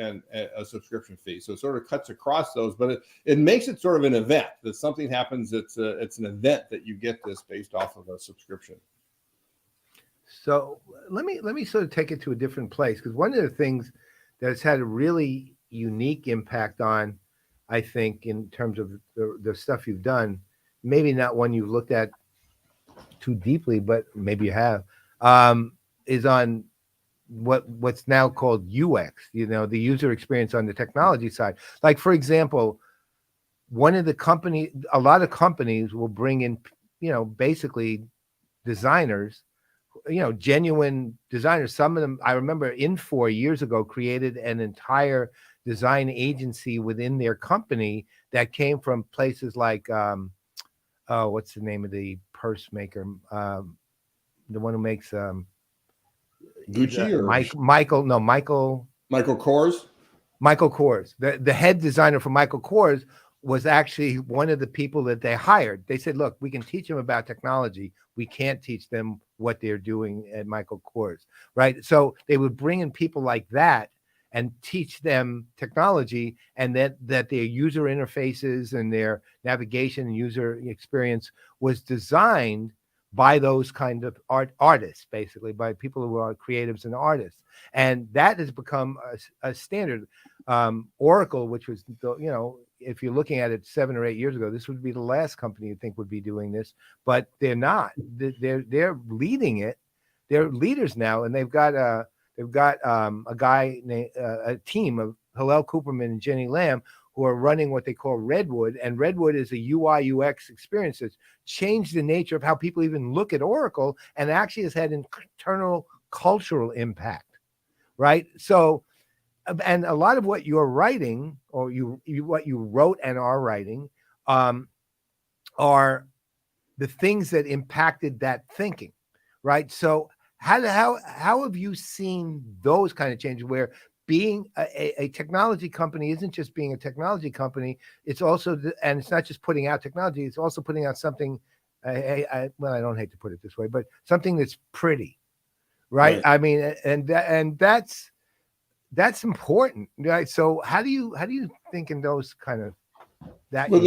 a subscription fee. So it sort of cuts across those, but it makes it sort of an event that something happens. It's an event that you get this based off of a subscription. So let me sort of take it to a different place, because one of the things that's had a really unique impact on, I think, in terms of the stuff you've done, maybe not one you've looked at too deeply, but maybe you have, is on what's now called UX, the user experience on the technology side. Like, for example, a lot of companies will bring in, basically designers, genuine designers. Some of them, I remember Infor years ago created an entire design agency within their company that came from places like, what's the name of the purse maker? The one who makes Gucci or Michael Kors. Michael Kors. The head designer for Michael Kors was actually one of the people that they hired. They said, look, we can teach them about technology. We can't teach them what they're doing at Michael Kors, right? So they would bring in people like that and teach them technology, and that their user interfaces and their navigation and user experience was designed by those kind of artists, basically, by people who are creatives and artists. And that has become a standard. Oracle, which was, if you're looking at it 7 or 8 years ago, this would be the last company you'd think would be doing this, but they're not. They're leading it. They're leaders now, and they've got a guy named a team of Hillel Cooperman and Jenny Lamb who are running what they call Redwood, and Redwood is a UI UX experience that's changed the nature of how people even look at Oracle, and actually has had internal cultural impact, right? So, and a lot of what you're writing, or what you wrote and are writing, are the things that impacted that thinking, right? So how have you seen those kind of changes, where being a technology company isn't just being a technology company, it's also, and it's not just putting out technology, it's also putting out something, well, I don't hate to put it this way, but something that's pretty, right? I mean, and that's important, right? So how do you think in those kind of that? Well,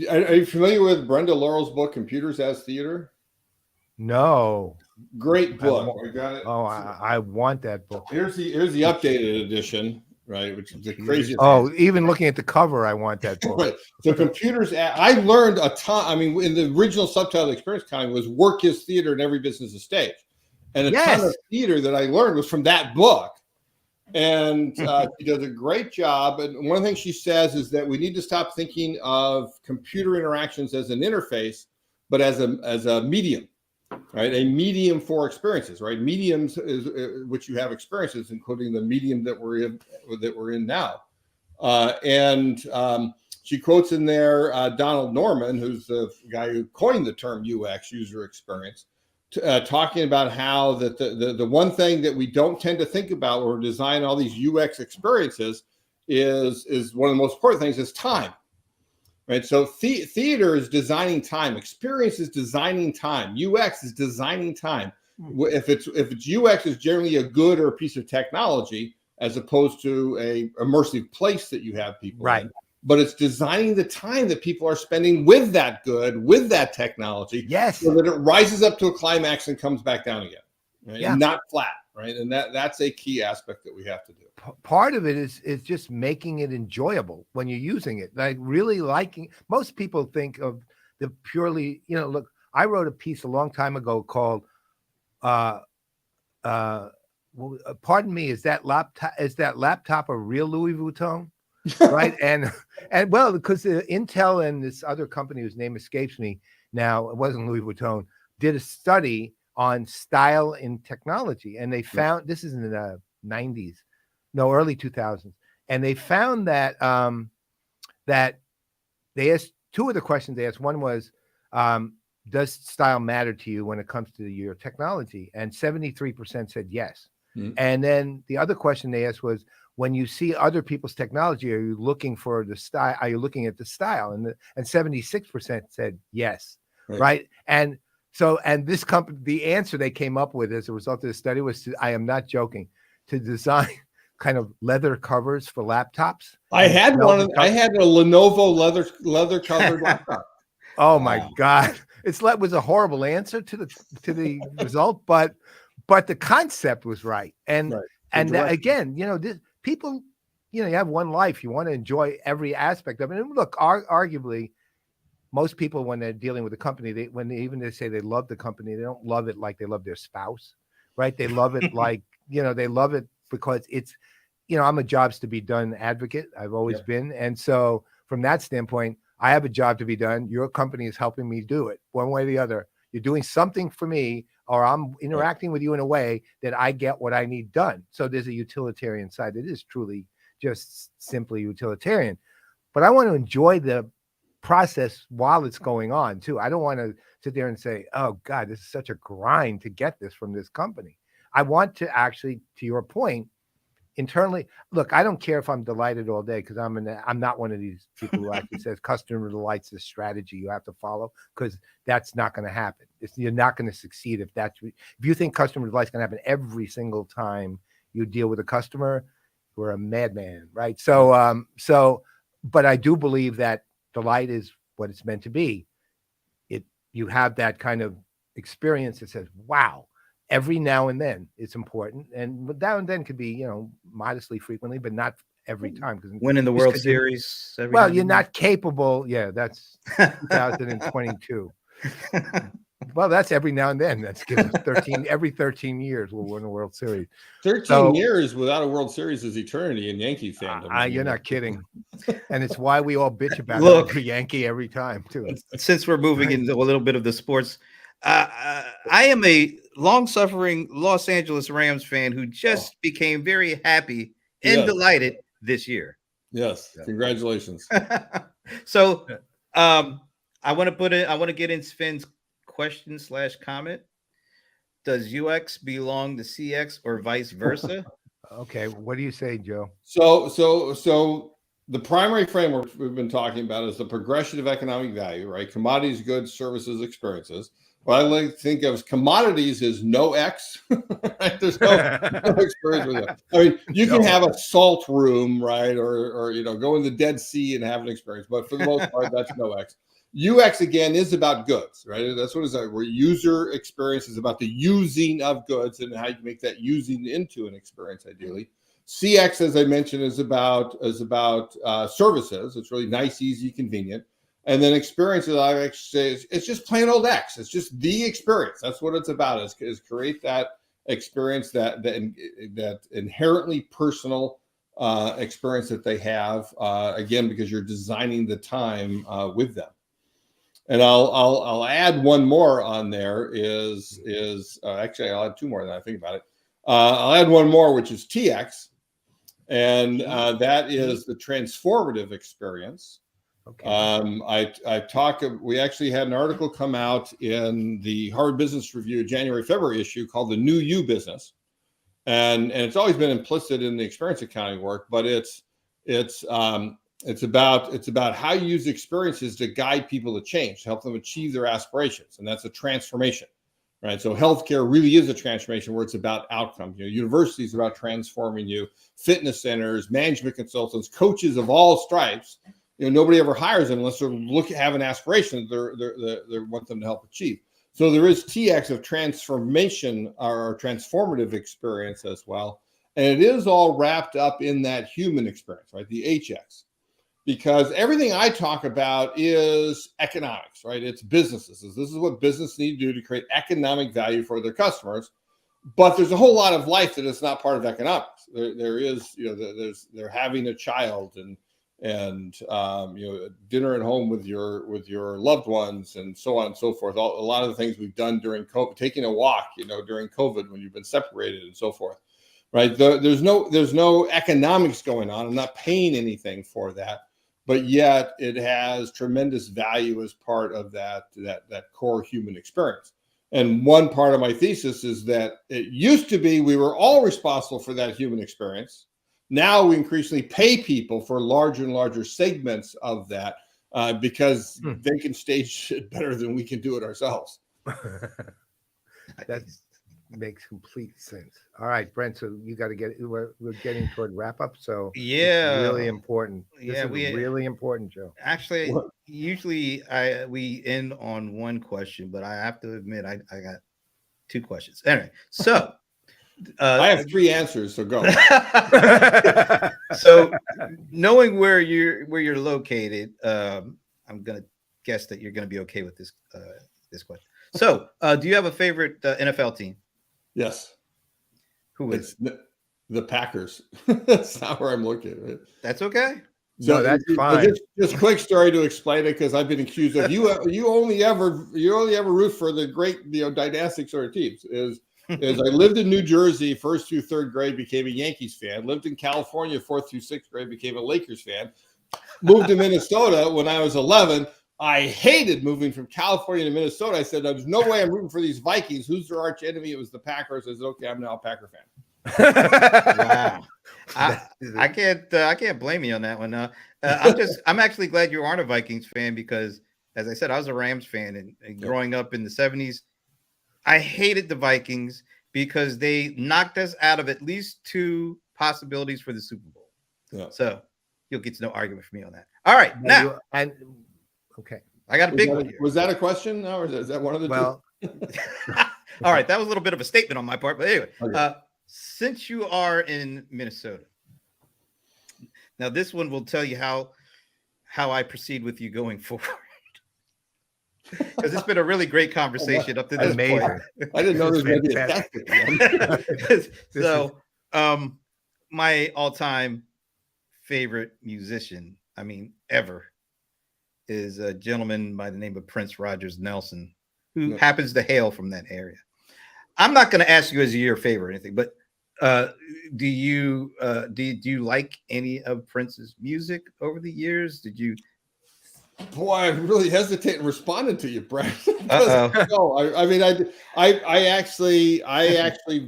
are you familiar with Brenda Laurel's book, Computers as Theater? No. Great book. I got it. Oh, I want that book. Here's the updated edition, right? Which is the craziest. Oh, even looking at the cover, I want that book. Right. So I learned a ton. I mean, in the original subtitle, Experience Accounting was work is theater and every business is stage. And a ton of theater that I learned was from that book. And she does a great job. And one of the things she says is that we need to stop thinking of computer interactions as an interface, but as a medium, right? A medium for experiences, right? Mediums is which you have experiences, including the medium that we're in now. She quotes in there Donald Norman, who's the guy who coined the term UX, user experience, talking about how that the one thing that we don't tend to think about when we're designing all these UX experiences is one of the most important things is time, right? So theater is designing time, experience is designing time, UX is designing time. If it's UX is generally a good or a piece of technology as opposed to a immersive place that you have people right. in. but it's designing the time that people are spending with that good, with that technology, Yes. so that it rises up to a climax and comes back down again, right? Yeah. And not flat, right? And that's a key aspect that we have to do. Part of it is just making it enjoyable when you're using it, like really liking. Most people think of the purely, look, I wrote a piece a long time ago called pardon me, is that laptop a real Louis Vuitton? Right. and well, because Intel and this other company whose name escapes me now, it wasn't Louis Vuitton, did a study on style in technology, and they found, this is in the 90s, no, early 2000s, and they found that that they asked two of the questions they asked. One was, does style matter to you when it comes to your technology? And 73% said yes. And then the other question they asked was, when you see other people's technology, are you looking for the style? Are you looking at the style? And 76% said yes, right? And so, and this company, the answer they came up with as a result of the study was, I am not joking, to design kind of leather covers for laptops. I had one. I had a Lenovo leather covered laptop. Oh my God! It was a horrible answer to the result, but the concept was right. And that, again, this, people, you have one life. You want to enjoy every aspect of it. And look, arguably, most people, when they're dealing with a company, they say they love the company, they don't love it like they love their spouse, right? They love it like, they love it because it's, I'm a jobs to be done advocate. I've always been. And so from that standpoint, I have a job to be done. Your company is helping me do it one way or the other. You're doing something for me, or I'm interacting with you in a way that I get what I need done. So there's a utilitarian side. It is truly just simply utilitarian, but I want to enjoy the process while it's going on too. I don't want to sit there and say, oh God, this is such a grind to get this from this company. I want to actually, to your point, internally, look, I don't care if I'm delighted all day, because I'm not one of these people who actually says customer delight's a strategy you have to follow, because that's not going to happen. You're not going to succeed if you think customer delight's going to happen every single time you deal with a customer, you're a madman, right? So but I do believe that delight is what it's meant to be. You have that kind of experience that says, wow. Every now and then it's important, and now and then could be, modestly frequently, but not every time. Because winning the World Series. You're not capable. Yeah, that's 2022. Well, that's every now and then. That's every 13 years we'll win a World Series. 13 years without a World Series is eternity in Yankee fandom. You're not kidding. And it's why we all bitch about every Yankee every time too. Since we're moving into a little bit of the sports, I am a long-suffering Los Angeles Rams fan who just became very happy and delighted this year. Yes, congratulations. So, I want to get in Sven's question/comment. Does UX belong to CX or vice versa? Okay, what do you say, Joe? So the primary framework we've been talking about is the progression of economic value, right? Commodities, goods, services, experiences. What I like to think of as commodities is no X. Right? There's no experience with it. I mean, you can have a salt room, right? Or go in the Dead Sea and have an experience, but for the most part, that's no X. UX again is about goods, right? That's what it's like. Where user experience is about the using of goods and how you make that using into an experience, ideally. CX, as I mentioned, is about services. It's really nice, easy, convenient. And then experiences, I actually say, it's just plain old X. It's just the experience. That's what it's about, is create that experience, that inherently personal experience that they have, again, because you're designing the time with them. And I'll add one more on there actually I'll add two more than I think about it. I'll add one more, which is TX. And that is the transformative experience. Okay. We actually had an article come out in the Harvard Business Review January-February issue called The New You Business. And it's always been implicit in the experience accounting work, but it's about how you use experiences to guide people to change, to help them achieve their aspirations. And that's a transformation, right? So healthcare really is a transformation where it's about outcomes. Universities are about transforming you, fitness centers, management consultants, coaches of all stripes nobody ever hires them unless they have an aspiration that they want them to help achieve. So there is TX of transformation or transformative experience as well. And it is all wrapped up in that human experience, right? The HX. Because everything I talk about is economics, right? It's businesses. This is what business need to do to create economic value for their customers. But there's a whole lot of life that is not part of economics. There is, they're having a child and dinner at home with your loved ones and so on and so forth. A lot of the things we've done during COVID, taking a walk, during COVID when you've been separated and so forth, right? There's no economics going on. I'm not paying anything for that, but yet it has tremendous value as part of that core human experience. And one part of my thesis is that it used to be we were all responsible for that human experience. Now we increasingly pay people for larger and larger segments of that because they can stage it better than we can do it ourselves. That makes complete sense. All right, Brent. So you got to we're getting toward wrap up. So Yeah, really important. This is really important, Joe. Actually, usually we end on one question, but I have to admit I got two questions. Anyway, so I have three answers, so go. So knowing where you're located, I'm gonna guess that you're gonna be okay with this question. So do you have a favorite NFL team? Yes. Who is the Packers? That's not where I'm located. Right? That's okay. So that's fine. Just quick story to explain it, because I've been accused of you only ever root for the great dynastic sort of teams. Is I lived in New Jersey 1st through 3rd grade, became a Yankees fan. Lived in California 4th through 6th grade, became a Lakers fan. Moved to Minnesota when I was 11. I hated moving from California to Minnesota. I said, there's no way I'm rooting for these Vikings. Who's their arch enemy? It was the Packers. I said, okay, I'm now a Packer fan. Wow. I can't blame you on that one. I'm actually glad you aren't a Vikings fan, because as I said, I was a Rams fan, and growing up in the 70s, I hated the Vikings because they knocked us out of at least 2 possibilities for the Super Bowl. Yeah. So you'll get to no argument from me on that. All right, now okay, I got a big one here. Was that a question now, or is that one of the two? All right, that was a little bit of a statement on my part, but anyway, okay. Since you are in Minnesota, now this one will tell you how I proceed with you going forward. Because it's been a really great conversation up to this point. I didn't know there was going to be a tactic. So, my all-time favorite musician, ever, is a gentleman by the name of Prince Rogers Nelson, who happens to hail from that area. I'm not going to ask you as your favorite or anything, but do you like any of Prince's music over the years? Did you? Boy, I really hesitate in responding to you, Brad. No, I actually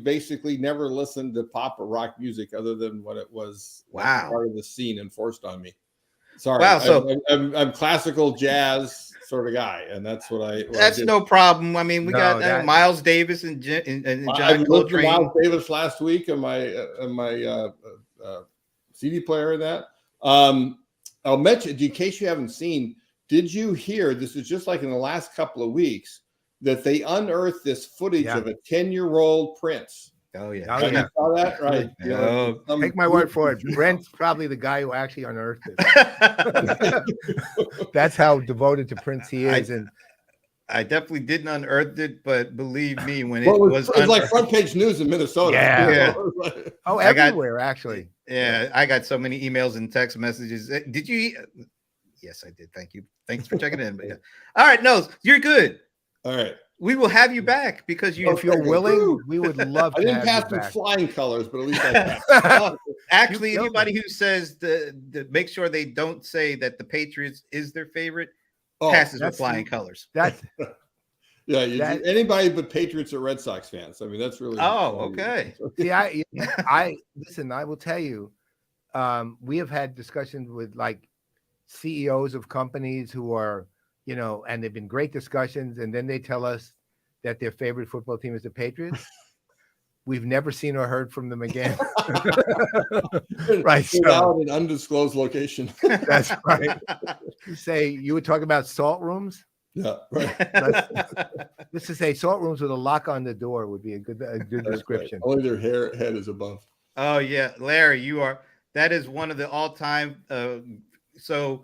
basically never listened to pop or rock music other than when it was part of the scene enforced on me. Sorry. Wow. So I'm classical jazz sort of guy, and that's what I. That's no problem. We got Miles Davis and John Coltrane. Miles Davis last week on my CD player in that. I'll mention, in case you haven't seen, did you hear, this is just like in the last couple of weeks, that they unearthed this footage of a 10-year-old Prince? Oh, yeah. Oh, yeah. You saw that? Right. Take my word for it. Brent's probably the guy who actually unearthed it. That's how devoted to Prince he is. I definitely didn't unearth it, but believe me, when it was like front page news in Minnesota. Yeah. Everywhere, actually. Yeah, I got so many emails and text messages. Did you? Yes, I did. Thank you. Thanks for checking in. But yeah. All right, no, you're good. All right. We will have you back because if you're willing, we would love to. I didn't pass with flying colors, but at least I passed. Actually, anybody who says make sure they don't say that the Patriots is their favorite passes with flying colors. That's anybody but Patriots or Red Sox fans. That's really. Oh, okay. See, I listen. I will tell you, we have had discussions with like CEOs of companies who are, and they've been great discussions, and then they tell us that their favorite football team is the Patriots. we've never seen or heard from them again. Right. They're So now in an undisclosed location. that's right. You say you were talking about salt rooms. Yeah, right. Let's just say salt rooms with a lock on the door would be a good That's description. right. Only their head is above. Oh yeah, Larry, that is one of the all-time. So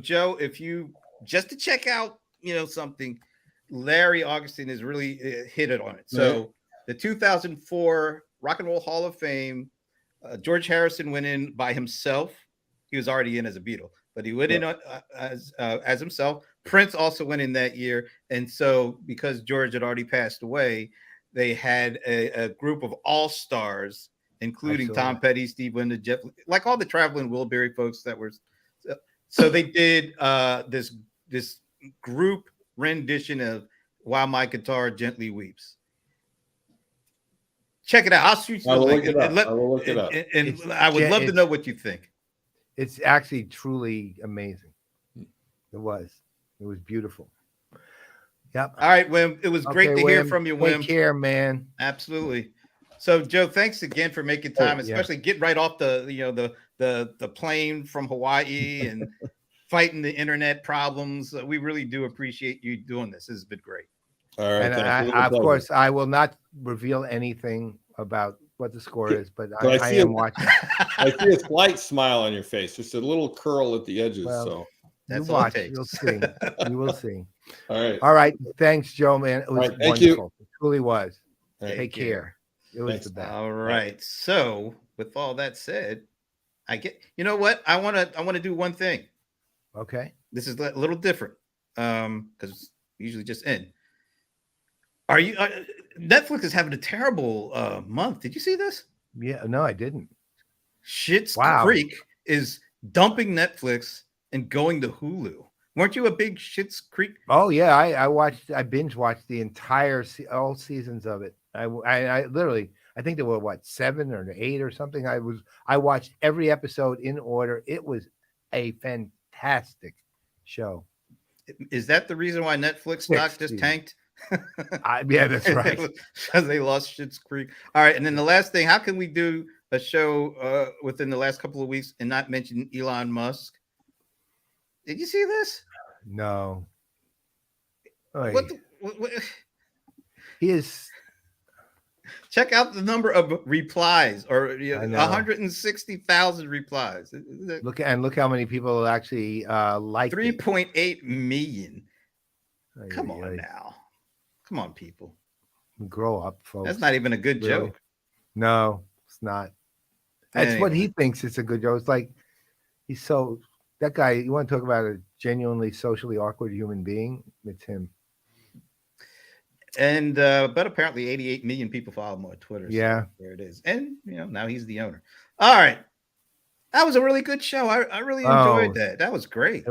Joe, if you just to check out, something, Larry Augustin has really hit it on it. So the 2004 Rock and Roll Hall of Fame, George Harrison went in by himself. He was already in as a Beatle, but he went in as himself. Prince also went in that year, and so because George had already passed away, they had a group of all-stars, including Tom Petty, Steve Wonder, Jeff, like all the Traveling Wilbury folks that were. So they did this group rendition of "While My Guitar Gently Weeps." Check it out. I'll shoot you I the will link. look it up. I will look it up. And I would love to know what you think. It's actually truly amazing. It was beautiful. Yep. All right, Wim. It was great to hear from you, Wim. Take care, man. Absolutely. So, Joe, thanks again for making time, especially getting right off the plane from Hawaii and fighting the internet problems. We really do appreciate you doing this. This has been great. All right. And of course, I will not reveal anything about what the score is, but I am watching. I see a slight smile on your face, just a little curl at the edges. Well, so that's you all watch. it takes. You'll see. You will see. All right. Thanks, Joe, man. It was Thank you. wonderful. It truly was. Thank Take care. It was Thanks. the best. All right. So, with all that said, you know what? I want to do one thing. Okay. This is a little different because usually just end. Are you Netflix is having a terrible month? Did you see this? Yeah, no, I didn't. Schitt's Creek is dumping Netflix and going to Hulu. Weren't you a big Schitt's Creek? Oh yeah, I binge watched the entire all seasons of it. I literally, I think there were 7 or 8 or something. I watched every episode in order. It was a fantastic show. Is that the reason why Netflix stock just tanked? Yeah, that's right. Because they lost Schitt's Creek. All right, and then the last thing, how can we do a show within the last couple of weeks and not mention Elon Musk? Did you see this? No. What? He is. Check out the number of replies, or 160,000 replies. Look how many people actually like 3.8 million. Come on now. Come on, people. Grow up, folks. That's not even a good joke. No, it's not. That's what he thinks it's a good joke. It's like that guy, you want to talk about a genuinely socially awkward human being? It's him. And but apparently 88 million people follow him on Twitter. So yeah, there it is. And now he's the owner. All right. That was a really good show. I really enjoyed that. That was great.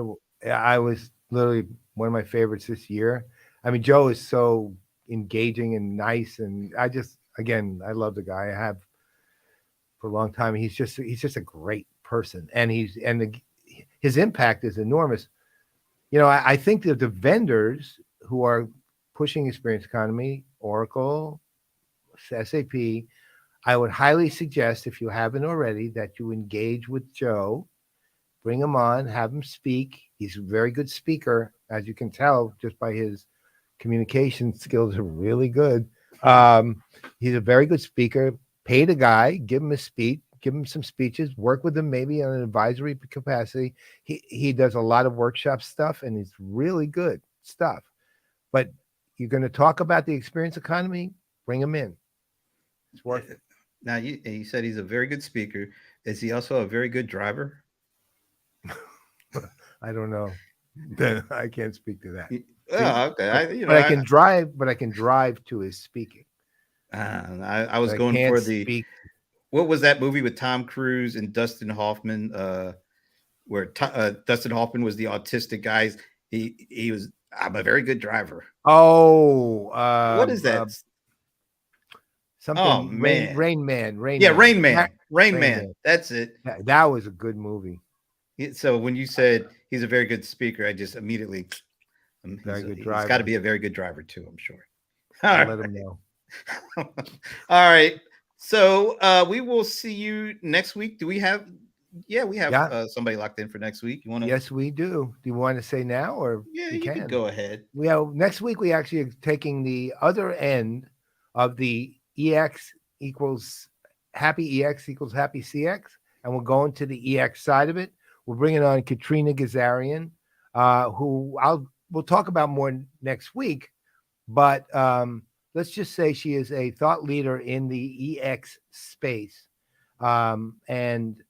I was literally one of my favorites this year. I mean, Joe is so engaging and nice, and I love the guy. I have for a long time. He's just a great person, and his impact is enormous. I think that the vendors who are pushing experience economy, Oracle, SAP, I would highly suggest, if you haven't already, that you engage with Joe, bring him on, have him speak. He's a very good speaker, as you can tell just by his communication skills are really good. He's a very good speaker. Pay the guy, give him a speech, give him some speeches, work with him maybe on an advisory capacity. He does a lot of workshop stuff, and it's really good stuff. But you're going to talk about the experience economy, bring him in. It's worth it. Now, you said he's a very good speaker. Is he also a very good driver? I don't know. I can't speak to that. Okay. I can drive, but I can drive to his speaking. I was going for what was that movie with Tom Cruise and Dustin Hoffman, where Dustin Hoffman was the autistic guy. He was, I'm a very good driver. Oh, what is that? Something. Oh man, Rain Man. Rain Man. That's it. That was a good movie. So when you said he's a very good speaker, I just immediately very good driver. He's got to be a very good driver too, I'm sure. Let him know. All right. So we will see you next week. Do we have? Yeah, we have Yeah. somebody locked in for next week. You want to? Yes, we do. Do you want to say now, or Yeah, we you can can go ahead. Well, next week we actually are taking the other end of the EX equals happy CX, and we're going to the EX side of it. We're bringing on Katrina Gazarian, who we'll talk about more next week. But let's just say she is a thought leader in the EX space, and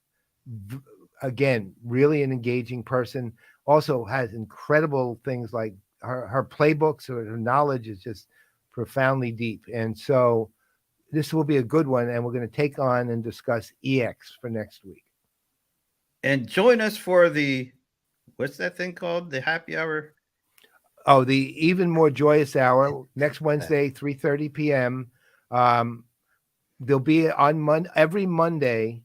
again, really an engaging person. Also has incredible things like her playbooks, or her knowledge is just profoundly deep. And so this will be a good one. And we're going to take on and discuss EX for next week. And join us for what's that thing called? The happy hour? Oh, the even more joyous hour next Wednesday, 3:30 p.m. There'll be on every Monday,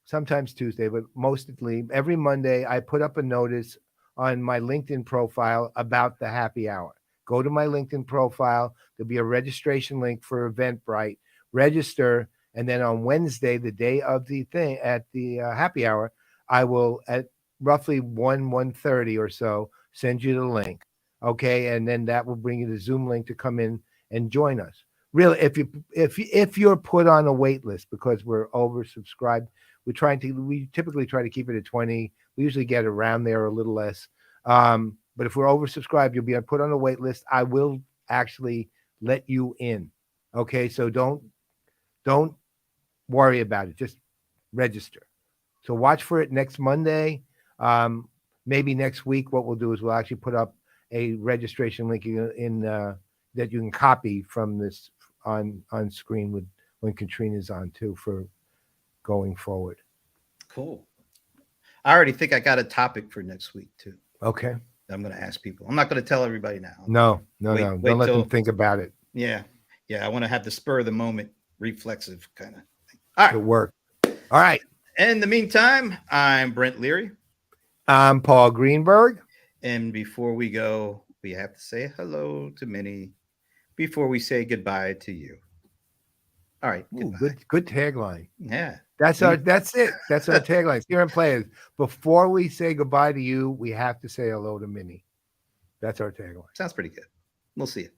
sometimes Tuesday, but mostly every Monday, I put up a notice on my LinkedIn profile about the happy hour. Go to my LinkedIn profile. There'll be a registration link for Eventbrite. Register, and then on Wednesday, the day of the thing at the happy hour, I will at roughly 1:30 or so send you the link. Okay, and then that will bring you the Zoom link to come in and join us. Really, if you're put on a wait list because we're oversubscribed, we typically try to keep it at 20. We usually get around there, a little less. But if we're oversubscribed, you'll be put on a wait list. I will actually let you in. Okay, so don't worry about it. Just register. So watch for it next Monday. Maybe next week, what we'll do is we'll actually put up a registration link in that you can copy from this on screen when Katrina's on too, for going forward. Cool. I already think I got a topic for next week too. Okay. I'm going to ask people. I'm not going to tell everybody now. No. Wait Don't let them think about it. Yeah. I want to have the spur of the moment, reflexive kind of thing. All right. It worked. All right. In the meantime, I'm Brent Leary. I'm Paul Greenberg. And before we go, we have to say hello to Minnie before we say goodbye to you. All right. Ooh, good tagline. Yeah. That's it. That's our tagline. CRM Playaz. Before we say goodbye to you, we have to say hello to Minnie. That's our tagline. Sounds pretty good. We'll see you.